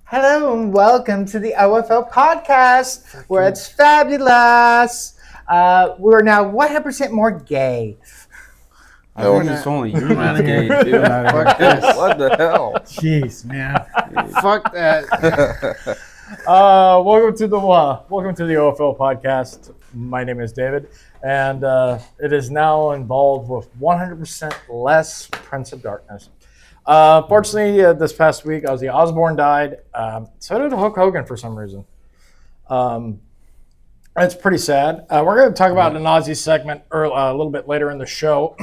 Hello and welcome to the OFL podcast, where it's fabulous. We're now 100% more gay. I think it's only you that's gay too. Fuck this. What the hell? Jeez, man. Fuck that. Welcome to the OFL podcast. My name is David, and it is now involved with 100% less Prince of Darkness. Fortunately, this past week, Ozzy Osbourne died. So did Hulk Hogan for some reason. It's pretty sad. We're going to talk about an Ozzy segment a little bit later in the show.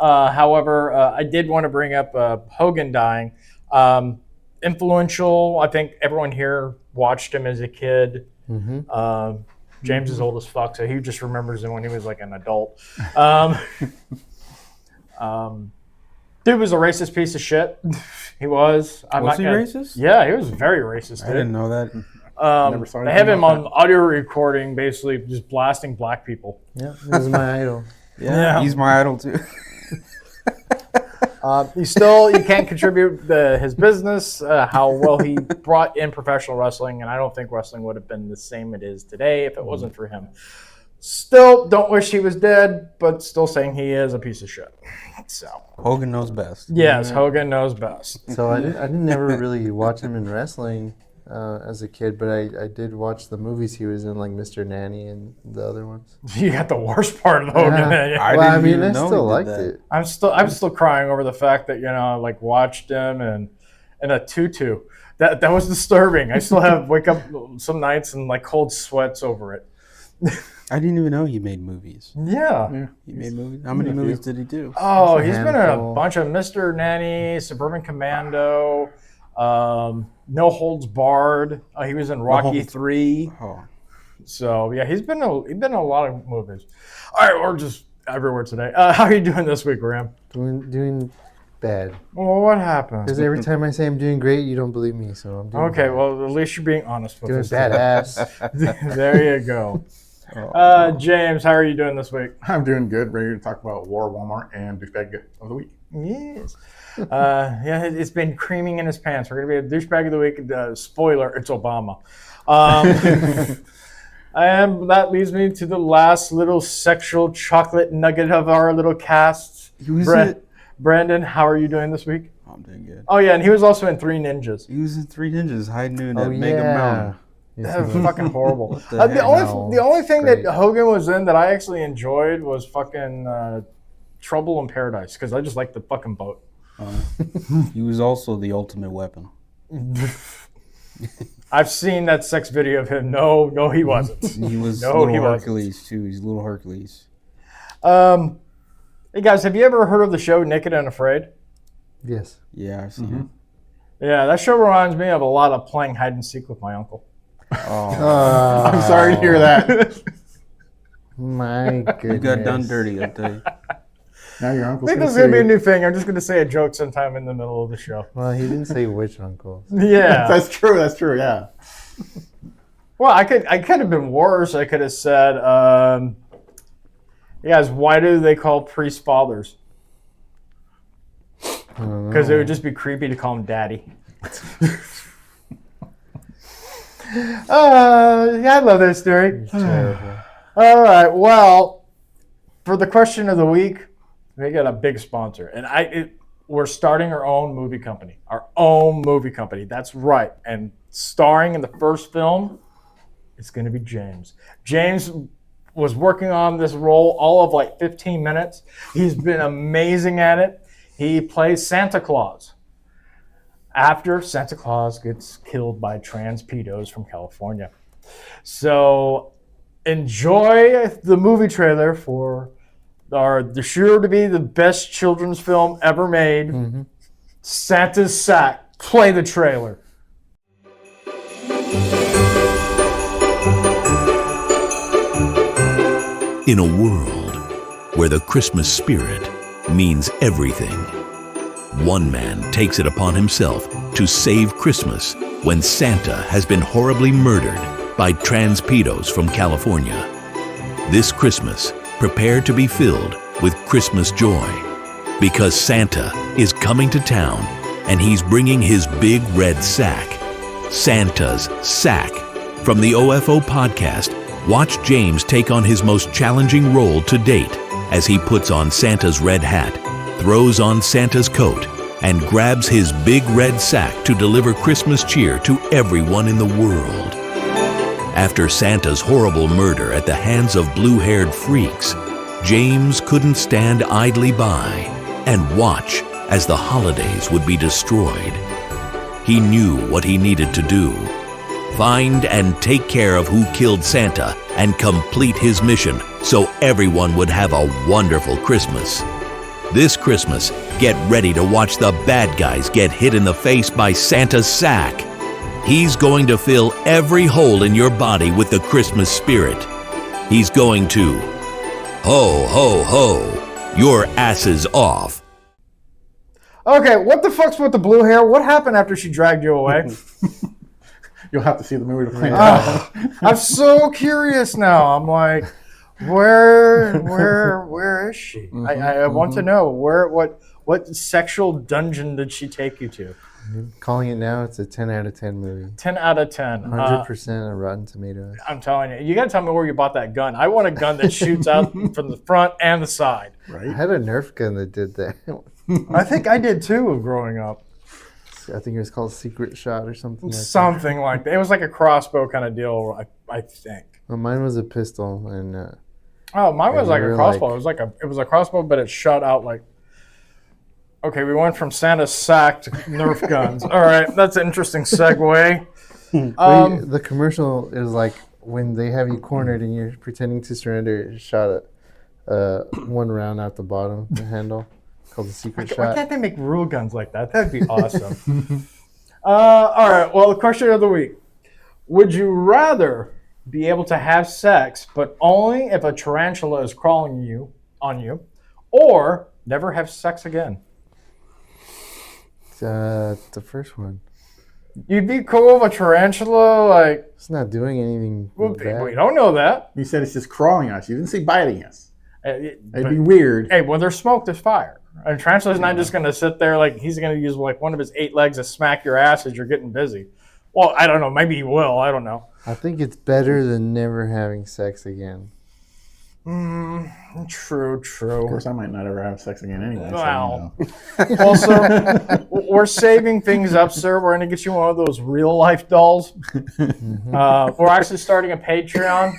However, I did want to bring up Hogan dying. Influential. I think everyone here watched him as a kid. Mm-hmm. James is old as fuck, so he just remembers him when he was like an adult. Dude was a racist piece of shit. He was. Was he racist? Yeah, he was very racist. Dude. I didn't know that. Never saw They have him anything on audio recording, basically just blasting black people. Yeah, this is my idol. Yeah, he's my idol too. You can't contribute his business, how well he brought in professional wrestling, and I don't think wrestling would have been the same it is today if it wasn't for him. Still, don't wish he was dead, but still saying he is a piece of shit. So Hogan knows best. Yes, Hogan knows best. So I didn't never really watch him in wrestling as a kid, but I did watch the movies he was in, like Mr. Nanny and the other ones. You got the worst part of Hogan. Yeah. I still liked it. I'm still crying over the fact that I like watched him and in a tutu. That was disturbing. I still wake up some nights and like cold sweats over it. I didn't even know he made movies. Yeah. He made movies. How many movies did he do? Oh, he's been in a bunch of Mr. Nanny, Suburban Commando, No Holds Barred. He was in Rocky 3. Oh. So yeah, he's been in a lot of movies. All right, we're just everywhere today. How are you doing this week, Ram? Doing bad. Well, what happened? Because every time I say I'm doing great, you don't believe me, so I'm doing Okay, bad. well, at least you're being honest with Doing us. badass. There you go. James, how are you doing this week? I'm doing good. Ready to talk about War, Walmart, and Douchebag of the Week. Yes. Yeah, it's been creaming in his pants. We're going to be a douchebag of the week. Spoiler, it's Obama. And that leads me to the last little sexual chocolate nugget of our little cast. Brandon, how are you doing this week? I'm doing good. Oh, yeah, and he was also in Three Ninjas. He was in Three Ninjas hiding in that mega mountain. That was fucking horrible. the The only thing Great. that Hogan was in that I actually enjoyed was fucking Trouble in Paradise, because I just like the fucking boat. He was also the ultimate weapon. I've seen that sex video of him. No, he wasn't. He was No, little he wasn't. Hercules too. He's little Hercules. Hey guys, have you ever heard of the show Naked and Afraid? Yes. Yeah, I've seen Yeah, that show reminds me of a lot of playing hide and seek with my uncle. it. Oh, I'm sorry to hear that. My goodness. you got done dirty, I'll tell you. Now your I uncle's think going this to is going to be a say new thing. I'm just going to say a joke sometime in the middle of the show. Well, he didn't say which uncle. Yeah. That's true, yeah. Well, I could have been worse. I could have said, "Hey guys, why do they call priests fathers? Because it would just be creepy to call him daddy." Yeah, I love that story. Terrible. All right, well, for the question of the week, we got a big sponsor, and we're starting our own movie company. Our own movie company. That's right, and starring in the first film, it's going to be James. James was working on this role all of like 15 minutes. He's been amazing at it. He plays Santa Claus after Santa Claus gets killed by trans pedos from California. So enjoy the movie trailer for the sure to be the best children's film ever made, Santa's Sack. Play the trailer. In a world where the Christmas spirit means everything, one man takes it upon himself to save Christmas when Santa has been horribly murdered by trans pedos from California. This Christmas, prepare to be filled with Christmas joy, because Santa is coming to town and he's bringing his big red sack Santa's Sack. From the OFO podcast, watch James take on his most challenging role to date as he puts on Santa's red hat, throws on Santa's coat, and grabs his big red sack to deliver Christmas cheer to everyone in the world. After Santa's horrible murder at the hands of blue-haired freaks, James couldn't stand idly by and watch as the holidays would be destroyed. He knew what he needed to do: find and take care of who killed Santa and complete his mission so everyone would have a wonderful Christmas. This Christmas, get ready to watch the bad guys get hit in the face by Santa's sack. He's going to fill every hole in your body with the Christmas spirit. He's going to ho, ho, ho, your asses off. Okay, what the fuck's with the blue hair? What happened after she dragged you away? You'll have to see the movie to find out. I'm so curious now. I'm like, where is she? I want to know what sexual dungeon did she take you to? Calling it now, it's a 10 out of 10 movie. 10 out of 10. 100% of Rotten Tomatoes. I'm telling you, you got to tell me where you bought that gun. I want a gun that shoots out from the front and the side. I Right? had a Nerf gun that did that. I think I did too growing up. I think it was called Secret Shot or something like that. Something like that. It was like a crossbow kind of deal, I think. Well, mine was a pistol, and Oh, mine was And like we a were crossbow. like- It was a crossbow, but it shot out like. Okay, we went from Santa's sack to Nerf guns. All right, that's an interesting segue. the commercial is like when they have you cornered and you're pretending to surrender. It shot one round out the bottom, the handle, called the Secret Why Shot. can't they make real guns like that? That'd be awesome. All right, well, the question of the week. Would you rather be able to have sex, but only if a tarantula is crawling on you, or never have sex again? The first one. You'd be cool with a tarantula, like, It's not doing anything well, bad. we don't know that. You said it's just crawling on us. You didn't say biting us. But- That'd be weird. Hey, when there's smoke, there's fire. And tarantula's not just going to sit there like he's going to use like one of his 8 legs to smack your ass as you're getting busy. Well, I don't know. Maybe he will. I don't know. I think it's better than never having sex again. True. Of course, I might not ever have sex again anyway. Wow. So, you know. Also, we're saving things up, sir. We're going to get you one of those real life dolls. We're actually starting a Patreon.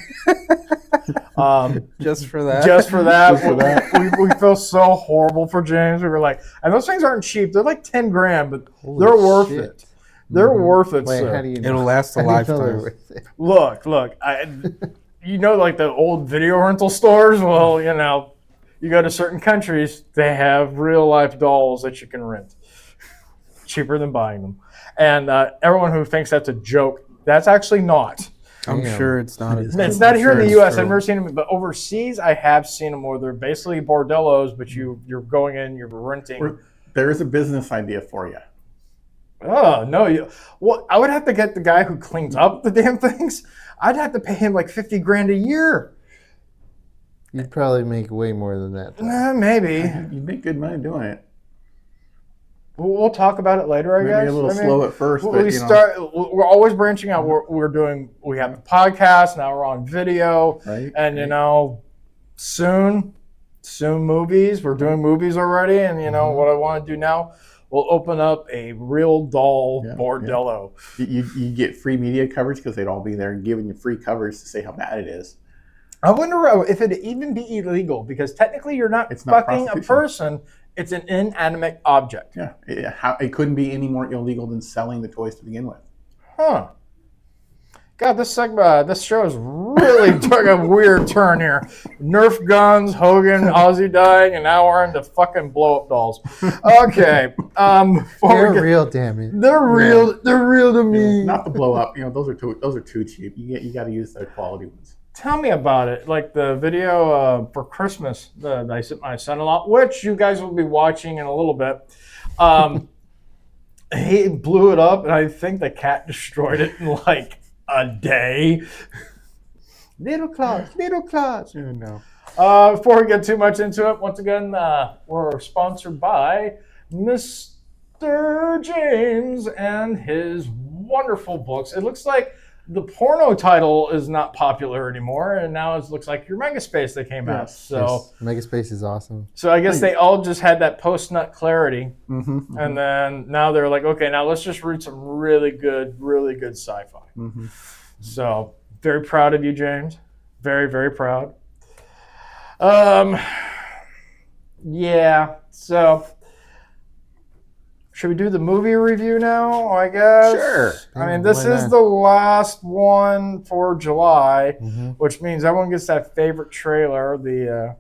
Just for that? Just for that. We feel so horrible for James. We were like, and those things aren't cheap. They're like 10 grand, but they're worth shit. it. They're worth it, Wait, sir. how do you know? It'll last a How do you know they're lifetime. worth it? Look, you know, like the old video rental stores? Well, you know, you go to certain countries, they have real life dolls that you can rent. Cheaper than buying them. And everyone who thinks that's a joke, that's actually not. I'm Damn. sure it's not. It's not here in the U.S. I've never seen them, but overseas I have seen them where they're basically bordellos, but you're going in, you're renting. There is a business idea for you. Oh, no. Well, I would have to get the guy who cleans up the damn things. I'd have to pay him like 50 grand a year. You'd probably make way more than that. though. Maybe. You make good money doing it. We'll talk about it later, I guess. Maybe a little slow at first, but We're always branching out. We have the podcast, now we're on video. Right. And, you know, soon movies. We're doing movies already. And, you know, what I want to do now, we'll open up a real doll bordello. You get free media coverage because they'd all be there giving you free covers to say how bad it is. I wonder if it'd even be illegal because technically you're not It's not fucking a prostitution. person. It's an inanimate object. Yeah. It couldn't be any more illegal than selling the toys to begin with. Huh. God, this show is really took a weird turn here. Nerf guns, Hogan, Ozzy died, and now we're into fucking blow-up dolls. Okay. They're real, damn it. They're real. They're real to me. Not the blow up. You know, those are too cheap. You got to use the quality ones. Tell me about it. Like the video for Christmas that I sent my son-in-law, which you guys will be watching in a little bit. He blew it up, and I think the cat destroyed it in like a day. Little claws. Oh, no. Before we get too much into it, once again, we're sponsored by Mr. James and his wonderful books. It looks like the porno title is not popular anymore, and now it looks like your Megaspace that came out. So, Megaspace is awesome. so I guess they all just had that post-nut clarity, Mm-hmm. and then now they're like, okay, now let's just read some really good sci-fi. Mm-hmm. So, very proud of you, James. Very, very proud. Yeah. So, should we do the movie review now? I guess. Sure. I mean, this Why is not? the last one for July, Mm-hmm. which means everyone gets that favorite trailer, the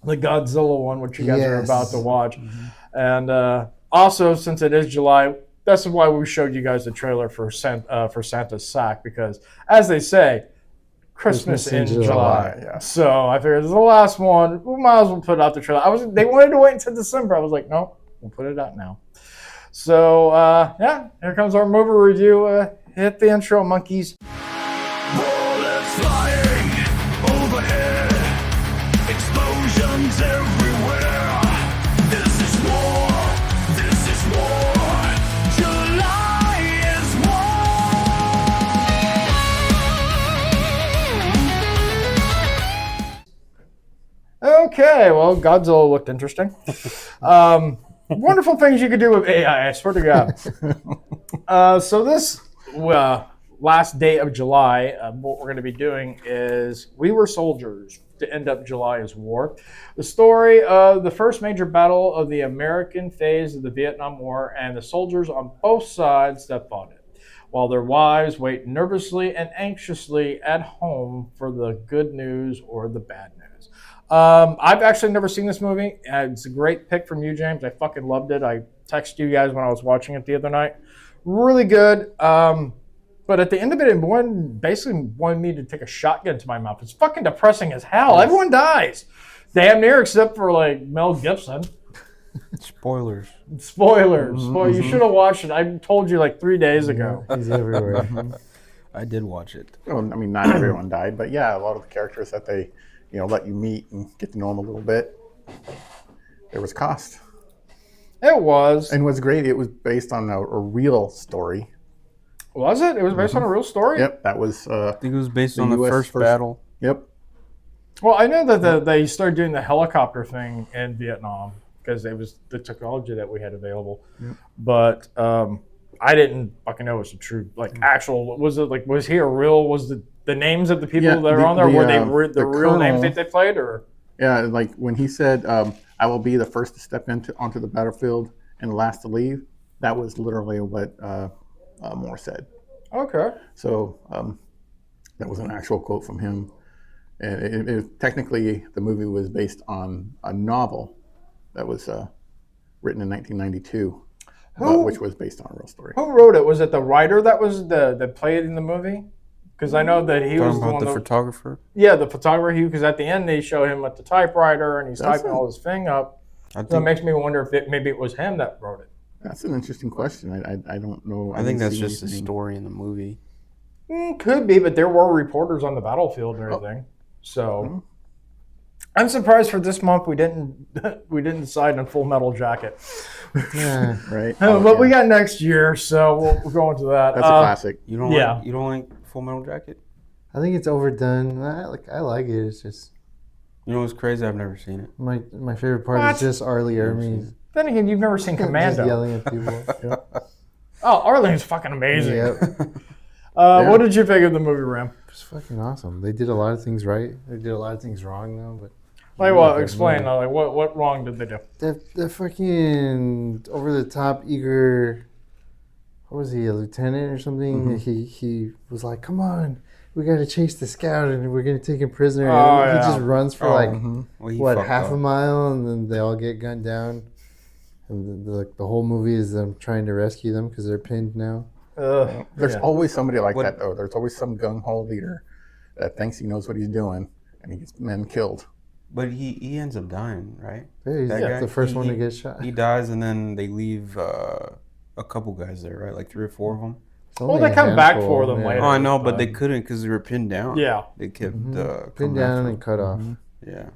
Godzilla one, which you guys are Yes. about to watch. And also, since it is July, that's why we showed you guys the trailer for Santa's Sack, because, as they say, Christmas in July. Yeah. So I figured this is the last one. We might as well put out the trailer. They wanted to wait until December. I was like, no, we'll put it out now. So yeah, here comes our movie review. Hit the intro, monkeys. Bullets flying overhead, explosions everywhere. This is war. This is war. July is war. Okay, well, Godzilla looked interesting. Wonderful things you could do with AI, I swear to God. So this last day of July, what we're going to be doing is We Were Soldiers to End Up July as War. The story of the first major battle of the American phase of the Vietnam War and the soldiers on both sides that fought it, while their wives wait nervously and anxiously at home for the good news or the bad news. I've actually never seen this movie. It's a great pick from you, James. I fucking loved it. I texted you guys when I was watching it the other night. Really good. But at the end of it, basically wanted me to take a shotgun to my mouth. It's fucking depressing as hell. Everyone dies. Damn near, except for like Mel Gibson. Spoilers. Spoilers. You should have watched it. I told you like 3 days ago. He's everywhere. I did watch it. Well, I mean, not everyone died, but yeah, a lot of the characters that they, let you meet and get to know them a little bit. There was cost, It was. and what's great, it was based on a real story. Was it? It was based on a real story? Yep, that was. I think it was based The on the US first first- battle. Yep. Well, I know that they started doing the helicopter thing in Vietnam because it was the technology that we had available. Yep. But I didn't fucking know it was a true, actual. Was it was he a real? Was the names of the people Yeah, that are the- on there? the, Were they the the real names colonel- that they played, or? Yeah, like when he said, "I will be the first to step onto the battlefield and the last to leave." That was literally what Moore said. Okay. So that was an actual quote from him. And technically, the movie was based on a novel that was written in 1992, which was based on a real story. Who wrote it? Was it the writer that was that played in the movie? Because I know that he was Talking the about one the that, photographer. yeah, the photographer. Because at the end they show him with the typewriter and he's That's typing it. all his thing up. I So it think makes me wonder if maybe it was him that wrote it. That's an interesting question. I don't know. I think didn't that's see just a anything. story in the movie. Could be, but there were reporters on the battlefield and everything. So I'm surprised for this month we didn't decide on Full Metal Jacket. Yeah. Right? But we yeah. got next year, so we'll go into that. That's a classic. You don't Yeah. like, you don't like Full Metal Jacket? I think it's overdone. I like it. It's just You know what's crazy? I've never seen it. my favorite part What? is just Arlie Ermey Then again, you've never seen just Commando. yelling at people. Oh, Arlene's fucking amazing. Yep. What did you think of the movie, Ram? It's fucking awesome. They did a lot of things right. They did a lot of things wrong though. But Like what? Yeah, Explain. yeah. Like what wrong did they do? the fucking over the top eager. What was he, a lieutenant or something? He was like, "Come on, we got to chase the scout and we're gonna take him prisoner." Oh, And he yeah. just runs for Well, he what, fucked half up. a mile, and then they all get gunned down. And the whole movie is them trying to rescue them because they're pinned now. There's yeah. always somebody like What- that, though. There's always some gung-ho leader that thinks he knows what he's doing, and he gets men killed. But he ends up dying, right? Yeah, he's That guy? the first one to He- get shot. He dies, and then they leave a couple guys there, right? Like 3 or 4 of them. It's Well, only they a come back handful, for them yeah. later. Oh, I know, but they couldn't because they were pinned down. Yeah. They kept Pinned coming down after and cut off. them. Yeah.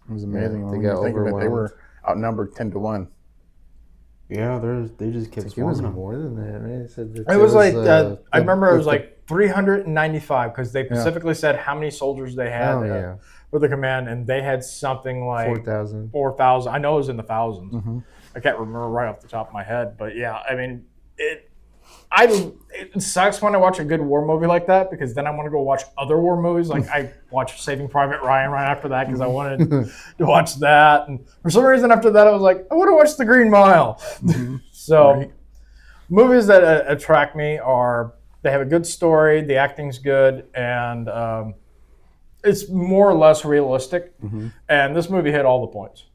It was amazing. they when got you think of it, they overwhelmed. were outnumbered 10-1. Yeah, they just I kept think it was swarming them. more than that, right? It said that It there was like I the- remember it was the- like 395 because they specifically said how many soldiers they had Oh yeah, with the command, and they had something like 4,000. 4,000. I know it was in the thousands. Mm-hmm. I can't remember right off the top of my head, but yeah, I mean, it sucks when I watch a good war movie like that because then I want to go watch other war movies. Like I watched Saving Private Ryan right after that because I wanted to watch that, and for some reason after that I was like, I want to watch The Green Mile. So Right. movies that attract me are they have a good story, the acting's good, and it's more or less realistic. And this movie hit all the points.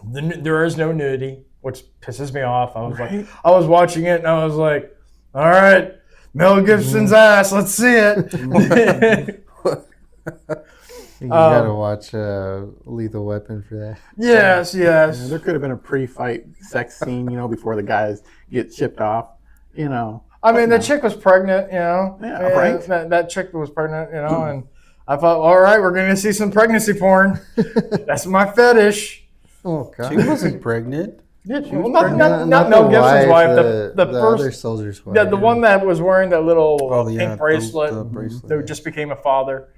There is no nudity, which pisses me off. I was watching it and I was like, all right, Mel Gibson's ass, let's see it. You gotta watch Lethal Weapon for that. Yes. Yeah, there could have been a pre-fight sex scene, before the guys get shipped off. I mean, the chick was pregnant, Yeah, right. That chick was pregnant, and I thought, all right, we're going to see some pregnancy porn. That's my fetish. Oh god. She wasn't pregnant. Yeah, well, not Mel the Gibson's wife, the the other first, soldier's wife. yeah, the one that was wearing that little pink bracelet, the bracelet, who yeah. just became a father.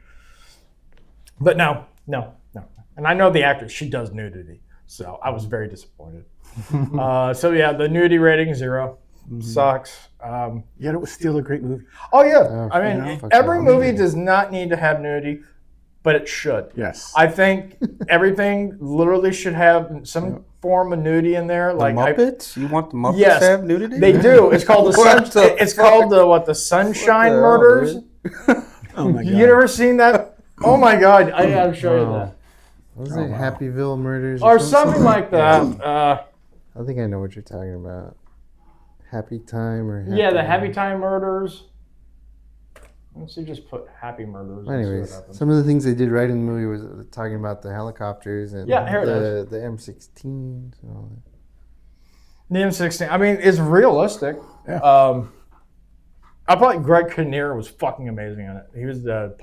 But no. And I know the actress, she does nudity, so I was very disappointed. So yeah, the nudity rating 0. Sucks. Yet it was still a great movie. Oh yeah, I mean, fuck every yeah. movie does not need to have nudity, but it should. Yes. I think everything literally should have some form of nudity in there. The Like Muppets? You want the Muppets Yes, to have nudity? they do. It's called the What the It's called the Sunshine hell, Murders. dude? Oh my god. You ever seen that? Oh my god, I gotta show you that. Was it Happyville Murders Or something like that. I think I know what you're talking about. Happy Time or Yeah, the Happy Time Murders. Let's see, just put Happy Murders. and see what Anyways, happens. some of the things they did right in the movie was talking about the helicopters and Yeah, here it is. the M16s and all that. The M16. I mean, it's realistic. Yeah. I thought Greg Kinnear was fucking amazing in it. He was the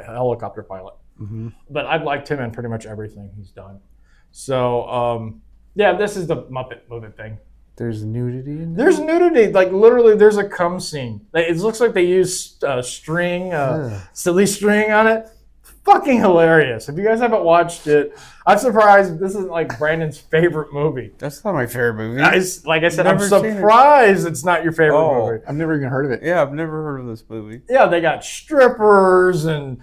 helicopter pilot. But I've liked him in pretty much everything he's done. So, yeah, this is the Muppet movie thing. There's nudity in there? There's nudity. Like, literally, there's a cum scene. It looks like they used string, silly string on it. Fucking hilarious. If you guys haven't watched it, I'm surprised this isn't like Brandon's favorite movie. That's not my favorite movie. Like I said, I'm Never seen it. surprised it's not your favorite Oh. movie. I've never even heard of it. Yeah, I've never heard of this movie. Yeah, they got strippers and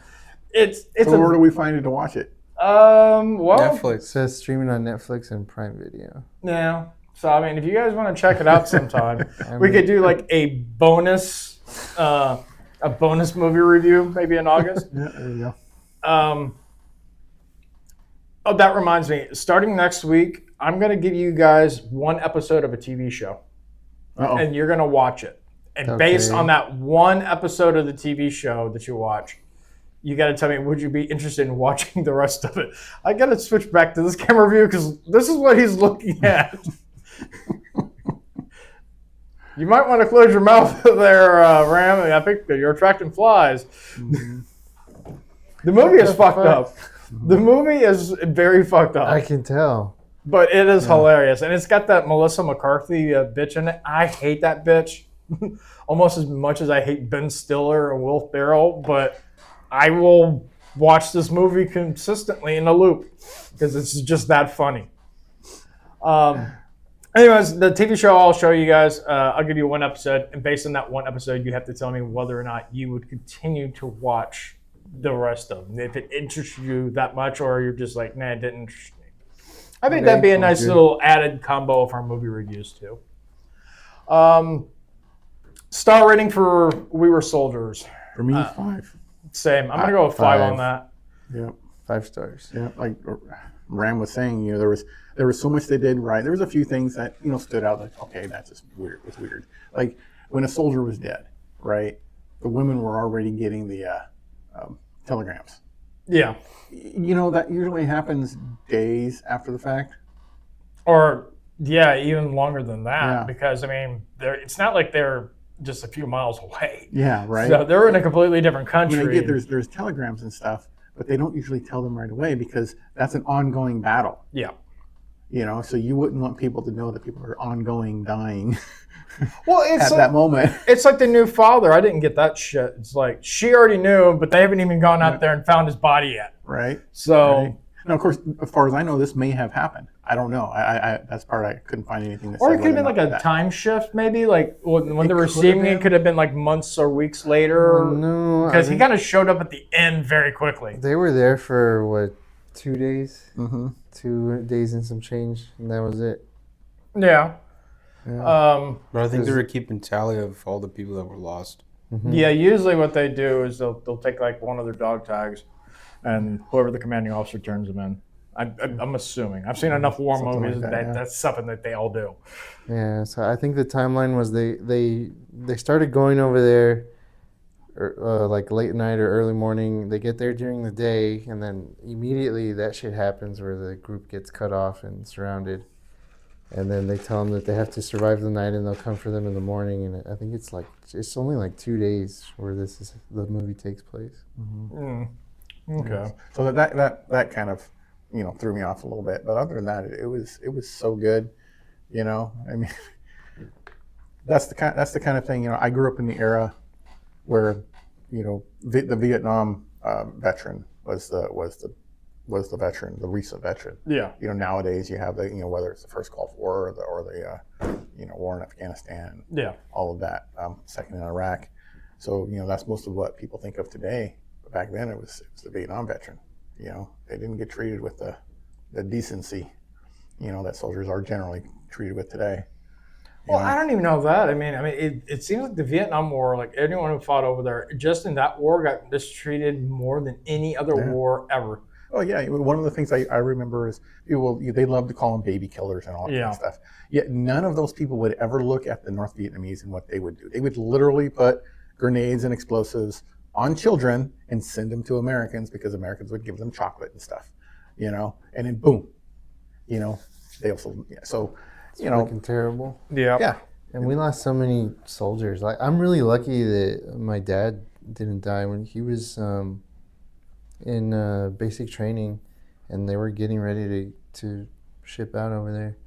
it's So where do we find it to watch it? well, It Netflix. says streaming on Netflix and Prime Video. yeah. So I mean, if you guys want to check it out sometime, we could do like a bonus movie review maybe in August. Yeah, there you go. Oh, that reminds me. Starting next week, I'm going to give you guys one episode of a TV show, Uh-oh. and you're going to watch it. And based Okay. on that one episode of the TV show that you watch, you got to tell me, would you be interested in watching the rest of it? I got to switch back to this camera view because this is what he's looking at. You might want to close your mouth there, Ram. I think that you're attracting flies. The movie is fucked up. The movie is very fucked up. I can tell. But it is hilarious. And it's got that Melissa McCarthy bitch in it. I hate that bitch almost as much as I hate Ben Stiller and Will Ferrell. But I will watch this movie consistently in a loop because it's just that funny. Anyways, the TV show I'll show you guys. I'll give you one episode. And based on that one episode, you have to tell me whether or not you would continue to watch the rest of them. If it interests you that much or you're just like, nah, it didn't interest me. I think that'd be a nice little added combo of our movie reviews too. Star rating for We Were Soldiers. For me, 5. Same. I'm going to go with 5 on 5. that. Yeah. 5 stars. Yeah, like Ram was saying, there was so much they did right. There was a few things that stood out. Like, okay, that's just weird. It's weird. Like when a soldier was dead, right? The women were already getting the telegrams. Yeah. That usually happens days after the fact. Or, yeah, even longer than that. Yeah. Because, I mean, it's not like they're just a few miles away. Yeah, right. So they're in a completely different country. There's telegrams and stuff, but they don't usually tell them right away because that's an ongoing battle. Yeah. You know, so you wouldn't want people to know that people are ongoing dying Well, it's at like, that moment. it's like the new father. I didn't get that shit. It's like she already knew, but they haven't even gone out there and found his body yet. Right. So, Right. And of course, as far as I know, this may have happened. I don't know. I that's part I couldn't find anything that or said it could have been whether or like not a time shift, maybe. Like when It they're could have receiving been. it, could have been like months or weeks later. No, Because he kind of showed up at the end very quickly. they were there for what, 2 days, Mm-hmm. 2 days and some change, and that was it. Yeah. Yeah. But I think they Is- were keeping tally of all the people that were lost. Yeah, usually what they do is they'll take like one of their dog tags, and whoever the commanding officer turns them in. I'm assuming. I've seen enough war Something like movies that, that yeah. that's something that they all do. Yeah, so I think the timeline was they started going over there, like late night or early morning. They get there during the day, and then immediately that shit happens where the group gets cut off and surrounded, and then they tell them that they have to survive the night and they'll come for them in the morning. And I think it's only like 2 days where the movie takes place. Okay. So that kind of, you know, threw me off a little bit. But other than that, it was so good. You know, I mean, that's the kind of thing. You know, I grew up in the era where, you know, the Vietnam veteran was the veteran, the recent veteran. Yeah. You know, nowadays you have the, you know, whether it's the first Gulf War or the you know, war in Afghanistan, Yeah. all of that, second in Iraq. So, you know, that's most of what people think of today. But back then it was the Vietnam veteran. You know, they didn't get treated with the decency, you know, that soldiers are generally treated with today. You Well, know? I don't even know that. I mean, it seems like the Vietnam War, like anyone who fought over there, just in that war got mistreated more than any other Yeah. war ever. Oh yeah, one of the things I remember is people, they love to call them baby killers and all that kind Yeah. of stuff. Yet none of those people would ever look at the North Vietnamese and what they would do. They would literally put grenades and explosives on children and send them to Americans because Americans would give them chocolate and stuff, you know, and then boom, you know, they also, yeah, so, you know, Fucking terrible. Yeah. yeah, And we lost so many soldiers. Like, I'm really lucky that my dad didn't die when he was in basic training, and they were getting ready to ship out over there.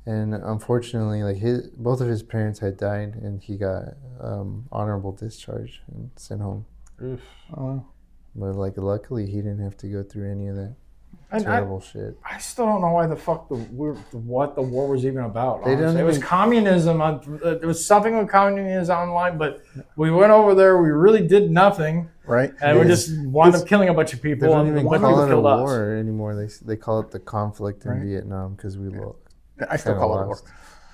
And unfortunately, like both of his parents had died, and he got honorable discharge and sent home. oh, But like, luckily, he didn't have to go through any of that And terrible shit. I still don't know why the fuck what the war was even about. They don't honestly. It was even- communism. There was something with communism online, but we went over there. We really did nothing, right. and we just wound up killing a bunch of They people. don't And even a bunch of call people it a killed us. war anymore. They call it the conflict in Right. Vietnam because we lost. I still Kinda call it a war. lost.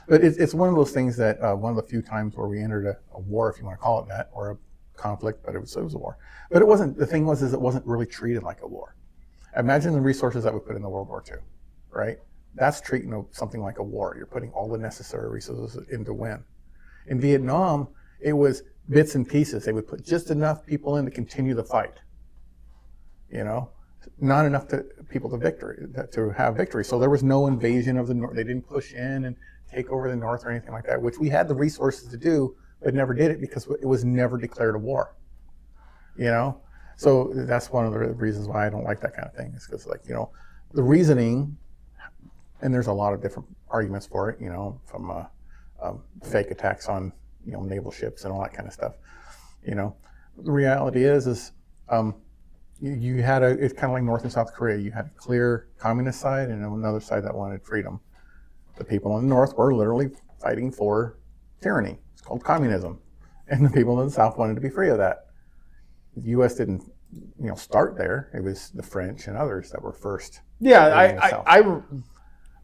But it's one of those things that one of the few times where we entered a war, if you want to call it that, or a conflict, but it was a war. But it wasn't. The thing was, is it wasn't really treated like a war. Imagine the resources that we put into World War II, right? That's treating something like a war. You're putting all the necessary resources in to win. In Vietnam, it was bits and pieces. They would put just enough people in to continue the fight. You know, not enough people to have victory. So there was no invasion of the North. They didn't push in and take over the North or anything like that, which we had the resources to do, but never did it because it was never declared a war. You know, so that's one of the reasons why I don't like that kind of thing. Is because, like, you know, the reasoning, and there's a lot of different arguments for it. You know, from fake attacks on, you know, naval ships and all that kind of stuff. You know, the reality is you had it's kind of like North and South Korea. You had a clear communist side and another side that wanted freedom. The people in the North were literally fighting for tyranny. It's called communism, and the people in the South wanted to be free of that. The U.S. didn't, you know, start there. It was the French and others that were first. Yeah, in the South. I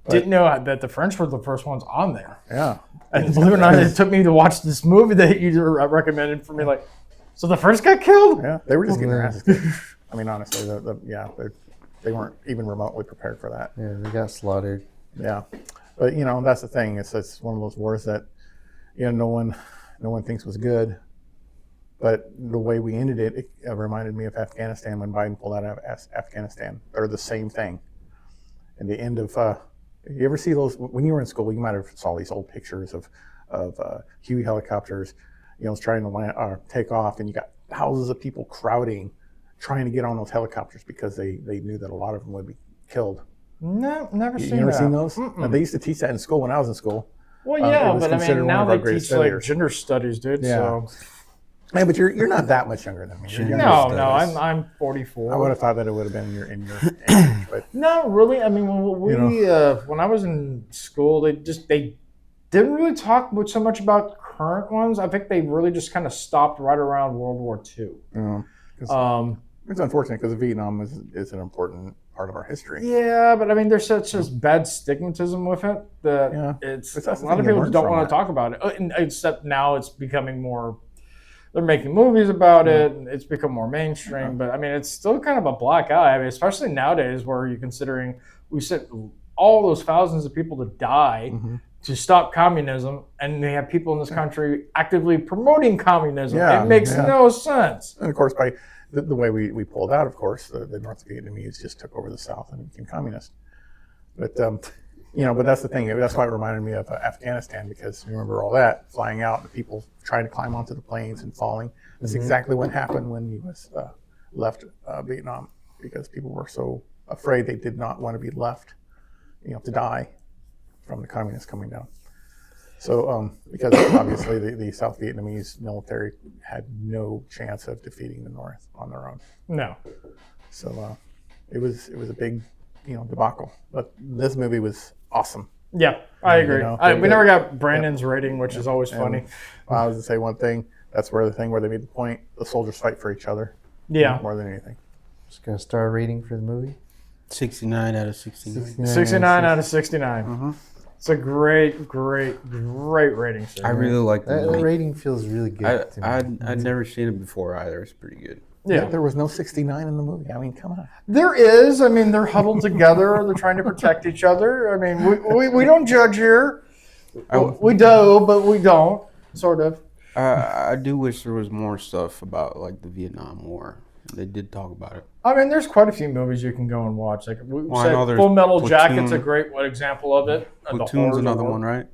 didn't know that the French were the first ones on there. Yeah, And believe it or not, it took me to watch this movie that you recommended for me. Like, so the first got killed? yeah, they were just getting their asses kicked. I mean, honestly, they weren't even remotely prepared for that. Yeah, they got slaughtered. Yeah, but you know, that's the thing. It's one of those wars that, you know, no one thinks was good. But the way we ended it reminded me of Afghanistan when Biden pulled out of Afghanistan. They're the same thing. And the end of, you ever see those, when you were in school, you might have saw these old pictures of Huey helicopters, you know, trying to land or take off, and you got thousands of people crowding, trying to get on those helicopters because they knew that a lot of them would be killed. No, never You seen never that. seen those? Mm-mm. They used to teach that in school when I was in school. Well, It yeah, was but I considered mean, one now of our they greatest teach like failures. gender studies, dude. Yeah. So Man, but you're not that much younger than me. You're Gender younger. no, studies. I'm 44. I would have thought that it would have been in your age, but No, really. I mean, when I was in school, they didn't really talk so much about current ones. I think they really just kind of stopped right around World War II. It's unfortunate because Vietnam is an important part of our history. Yeah, but I mean, there's such a bad stigmatism with it that Yeah. it's But a that's the lot of thing, you people learn don't from want that. to talk about it. Except now it's becoming more. They're making movies about it, and it's become more mainstream. But I mean, it's still kind of a black eye. I mean, especially nowadays, where you're considering we sent all those thousands of people to die to stop communism, and they have people in this country actively promoting communism. Yeah, It makes yeah. no sense. And of course, by the way we pulled out, of course, the North Vietnamese just took over the South and became communist. But but that's the thing. That's why it reminded me of Afghanistan, because you remember all that flying out, and people trying to climb onto the planes and falling. That's exactly what happened when the U.S. Left Vietnam, because people were so afraid they did not want to be left, to die from the communists coming down. So, because obviously the South Vietnamese military had no chance of defeating the North on their own. No. So it was a big, debacle. But this movie was awesome. Yeah, I agree. know, We never got Brandon's rating, which is always funny. And I was to say one thing. That's where they made the point: the soldiers fight for each other. Yeah. More than anything. Just gonna start a rating for the movie. 69 out of 69. 69 out of 69. It's a great rating. Sir. I really like the That movie. rating feels really good. to me. I'd never seen it before either. It's pretty good. Yeah. There was no 69 in the movie. I mean, come on. There is. I mean, they're huddled together. They're trying to protect each other. I mean, we don't judge here. We do, but we don't. Sort of. I do wish there was more stuff about like the Vietnam War. They did talk about it. I mean, there's quite a few movies you can go and watch. Like we Well, I said, know there's Full Metal Jacket's a Platoon. great example of it. The Platoon's horrors of another war. one, right?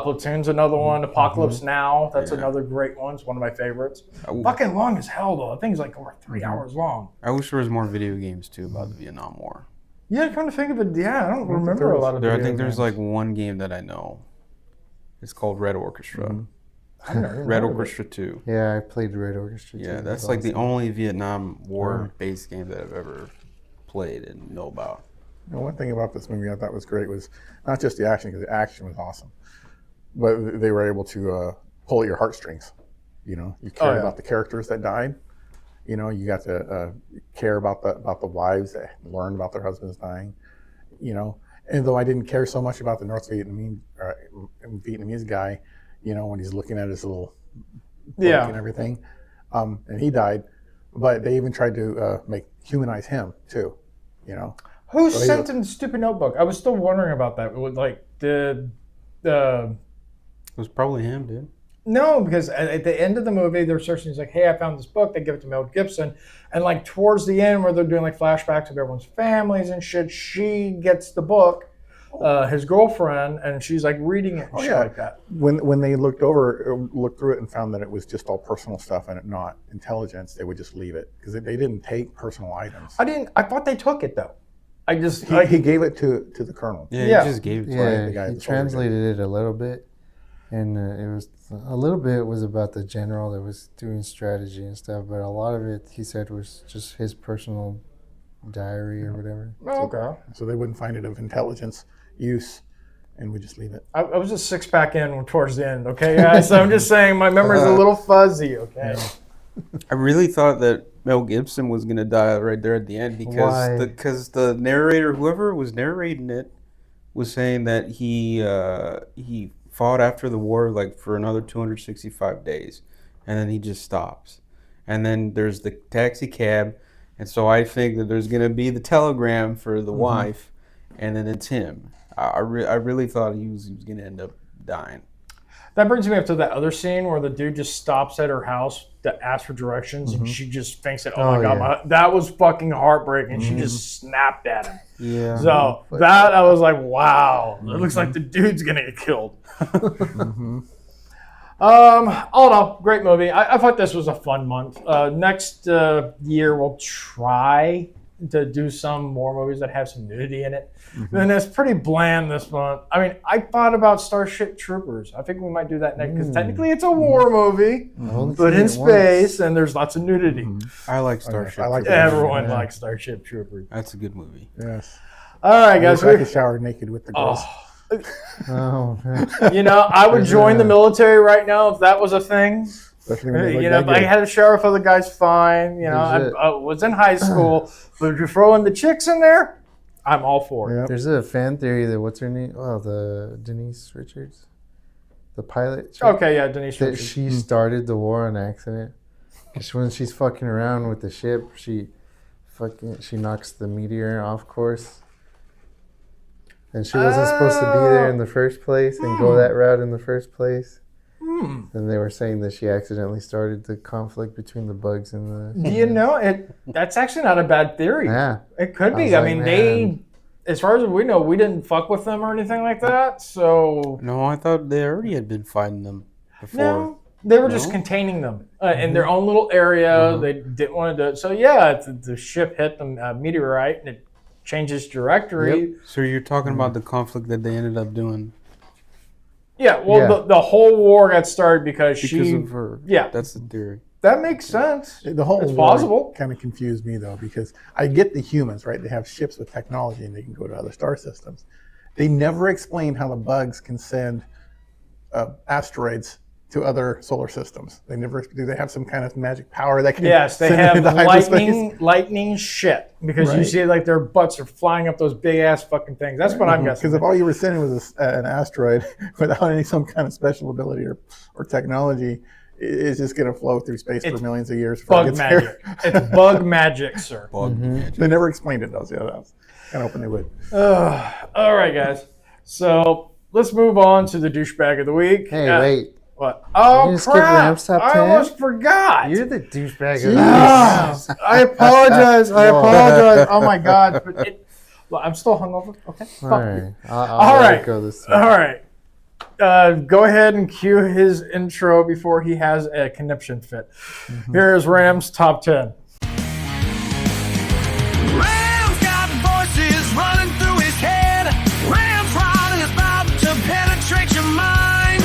Platoon's another one. Apocalypse Now. That's Yeah. another great one. It's one of my favorites. I, Fucking long as hell though. The thing's like over 3 hours long. I wish there was more video games too about the Vietnam War. Yeah, come to think of it, yeah, I don't remember a lot of. I video think there's games. like one game that I know. It's called Red Orchestra. I've never even Red heard of it. Orchestra 2. Yeah, I played Red Orchestra. Yeah, too. that's It like was the awesome. only Vietnam War based game that I've ever played and know about. One thing about this movie I thought was great was not just the action, because the action was awesome, but they were able to pull at your heartstrings. You cared yeah. about the characters that died. You got to care about the wives that learned about their husbands dying. And though I didn't care so much about the North Vietnamese guy, when he's looking at his little book and everything, and he died, but they even tried to humanize him too. Who So he sent was- in the stupid notebook? I was still wondering about that. It was like the It was probably him, dude. no, because at the end of the movie, they're searching. He's like, "Hey, I found this book." They give it to Mel Gibson, and like towards the end, where they're doing like flashbacks of everyone's families and shit, she gets the book, his girlfriend, and she's like reading it and shit like that. When they looked through it and found that it was just all personal stuff and not intelligence, they would just leave it because they didn't take personal items. I thought they took it though. I just He gave it to the colonel. Yeah, Yeah. he just gave it to Right, Yeah, the guy he that sold it. translated it a little bit, and it was a little bit was about the general that was doing strategy and stuff, but a lot of it he said was just his personal diary or whatever. okay. So they wouldn't find it of intelligence use, and would just leave it. I was just 6 pack in towards the end. Okay, guys. So I'm just saying my memory's a little fuzzy. Okay. I really thought that Mel Gibson was gonna die right there at the end Why? because the narrator, whoever was narrating it, was saying that he fought after the war like for another 265 days, and then he just stops, and then there's the taxi cab, and so I think that there's gonna be the telegram for the wife, and then it's him. I really thought he was gonna end up dying. That brings me up to that other scene where the dude just stops at her house to ask for directions, and she just thinks that, oh my Oh, god, yeah. that was fucking heartbreaking. She just snapped at him. Yeah. So that I was like, wow, it looks like the dude's gonna get killed. All in all, great movie. I thought this was a fun month. Next year we'll try to do some more movies that have some nudity in it. And it's pretty bland this month. I mean, I thought about Starship Troopers. I think we might do that next because technically it's a war movie, but in space, and there's lots of nudity. I like Starship. I like Troopers. Everyone likes Starship Troopers. That's a good movie. Yes. All right, guys. I could shower naked with the girls. Oh, man. You know, I would join the military right now if that was a thing. Especially when they look You know, that if I good. had a shower with other guys, fine. You know, There's I was in high school, but if you're throwing the chicks in there, I'm all for it. Yep. There's a fan theory that what's her name? Oh, the Denise Richards, the pilot. chick, Okay, yeah, Denise That Richards. she started the war on accident. Because when she's fucking around with the ship, she knocks the meteor off course. And she wasn't supposed to be there in the first place and go that route in the first place. And they were saying that she accidentally started the conflict between the bugs and the. You know, that's actually not a bad theory. Yeah. It could I be. was I like, mean, man. as far as we know, we didn't fuck with them or anything like that. So No, I thought they already had been fighting them before. no, they were just No? containing them in their own little area. They didn't want to do it. So yeah, the ship hit the meteorite and it changed its trajectory. So you're talking about the conflict that they ended up doing Yeah, well, Yeah. The whole war got started because because she. of her. Yeah. That's the theory. That makes sense. The whole It's possible. kind of confused me though, because I get the humans, right? They have ships with technology and they can go to other star systems. They never explain how the bugs can send asteroids to other solar systems. They never do. They have some kind of magic power that can Yes, they send have it into hyperspace. lightning shit because you Right. see like their butts are flying up those big ass fucking things. That's what I'm guessing. Because if all you were sending was an asteroid without any some kind of special ability or technology, it's just going to flow through space for millions of years before it Bug gets magic. there. It's bug magic, sir. They never explained it though. So I was kind of hoping they would. All right, guys. So let's move on to the douchebag of the week. Hey, wait. What? Oh, gonna skip crap. Ram's top I 10? almost forgot. You're the douchebag of Ah, I apologize. I apologize. Oh, my God. But well, I'm still hungover. Okay. All Fuck you. right. I'll All let right. it go this time. All right. Go ahead and cue his intro before he has a conniption fit. Here's Ram's top 10. Ram's got voices running through his head. Ram's rod is about to penetrate your mind.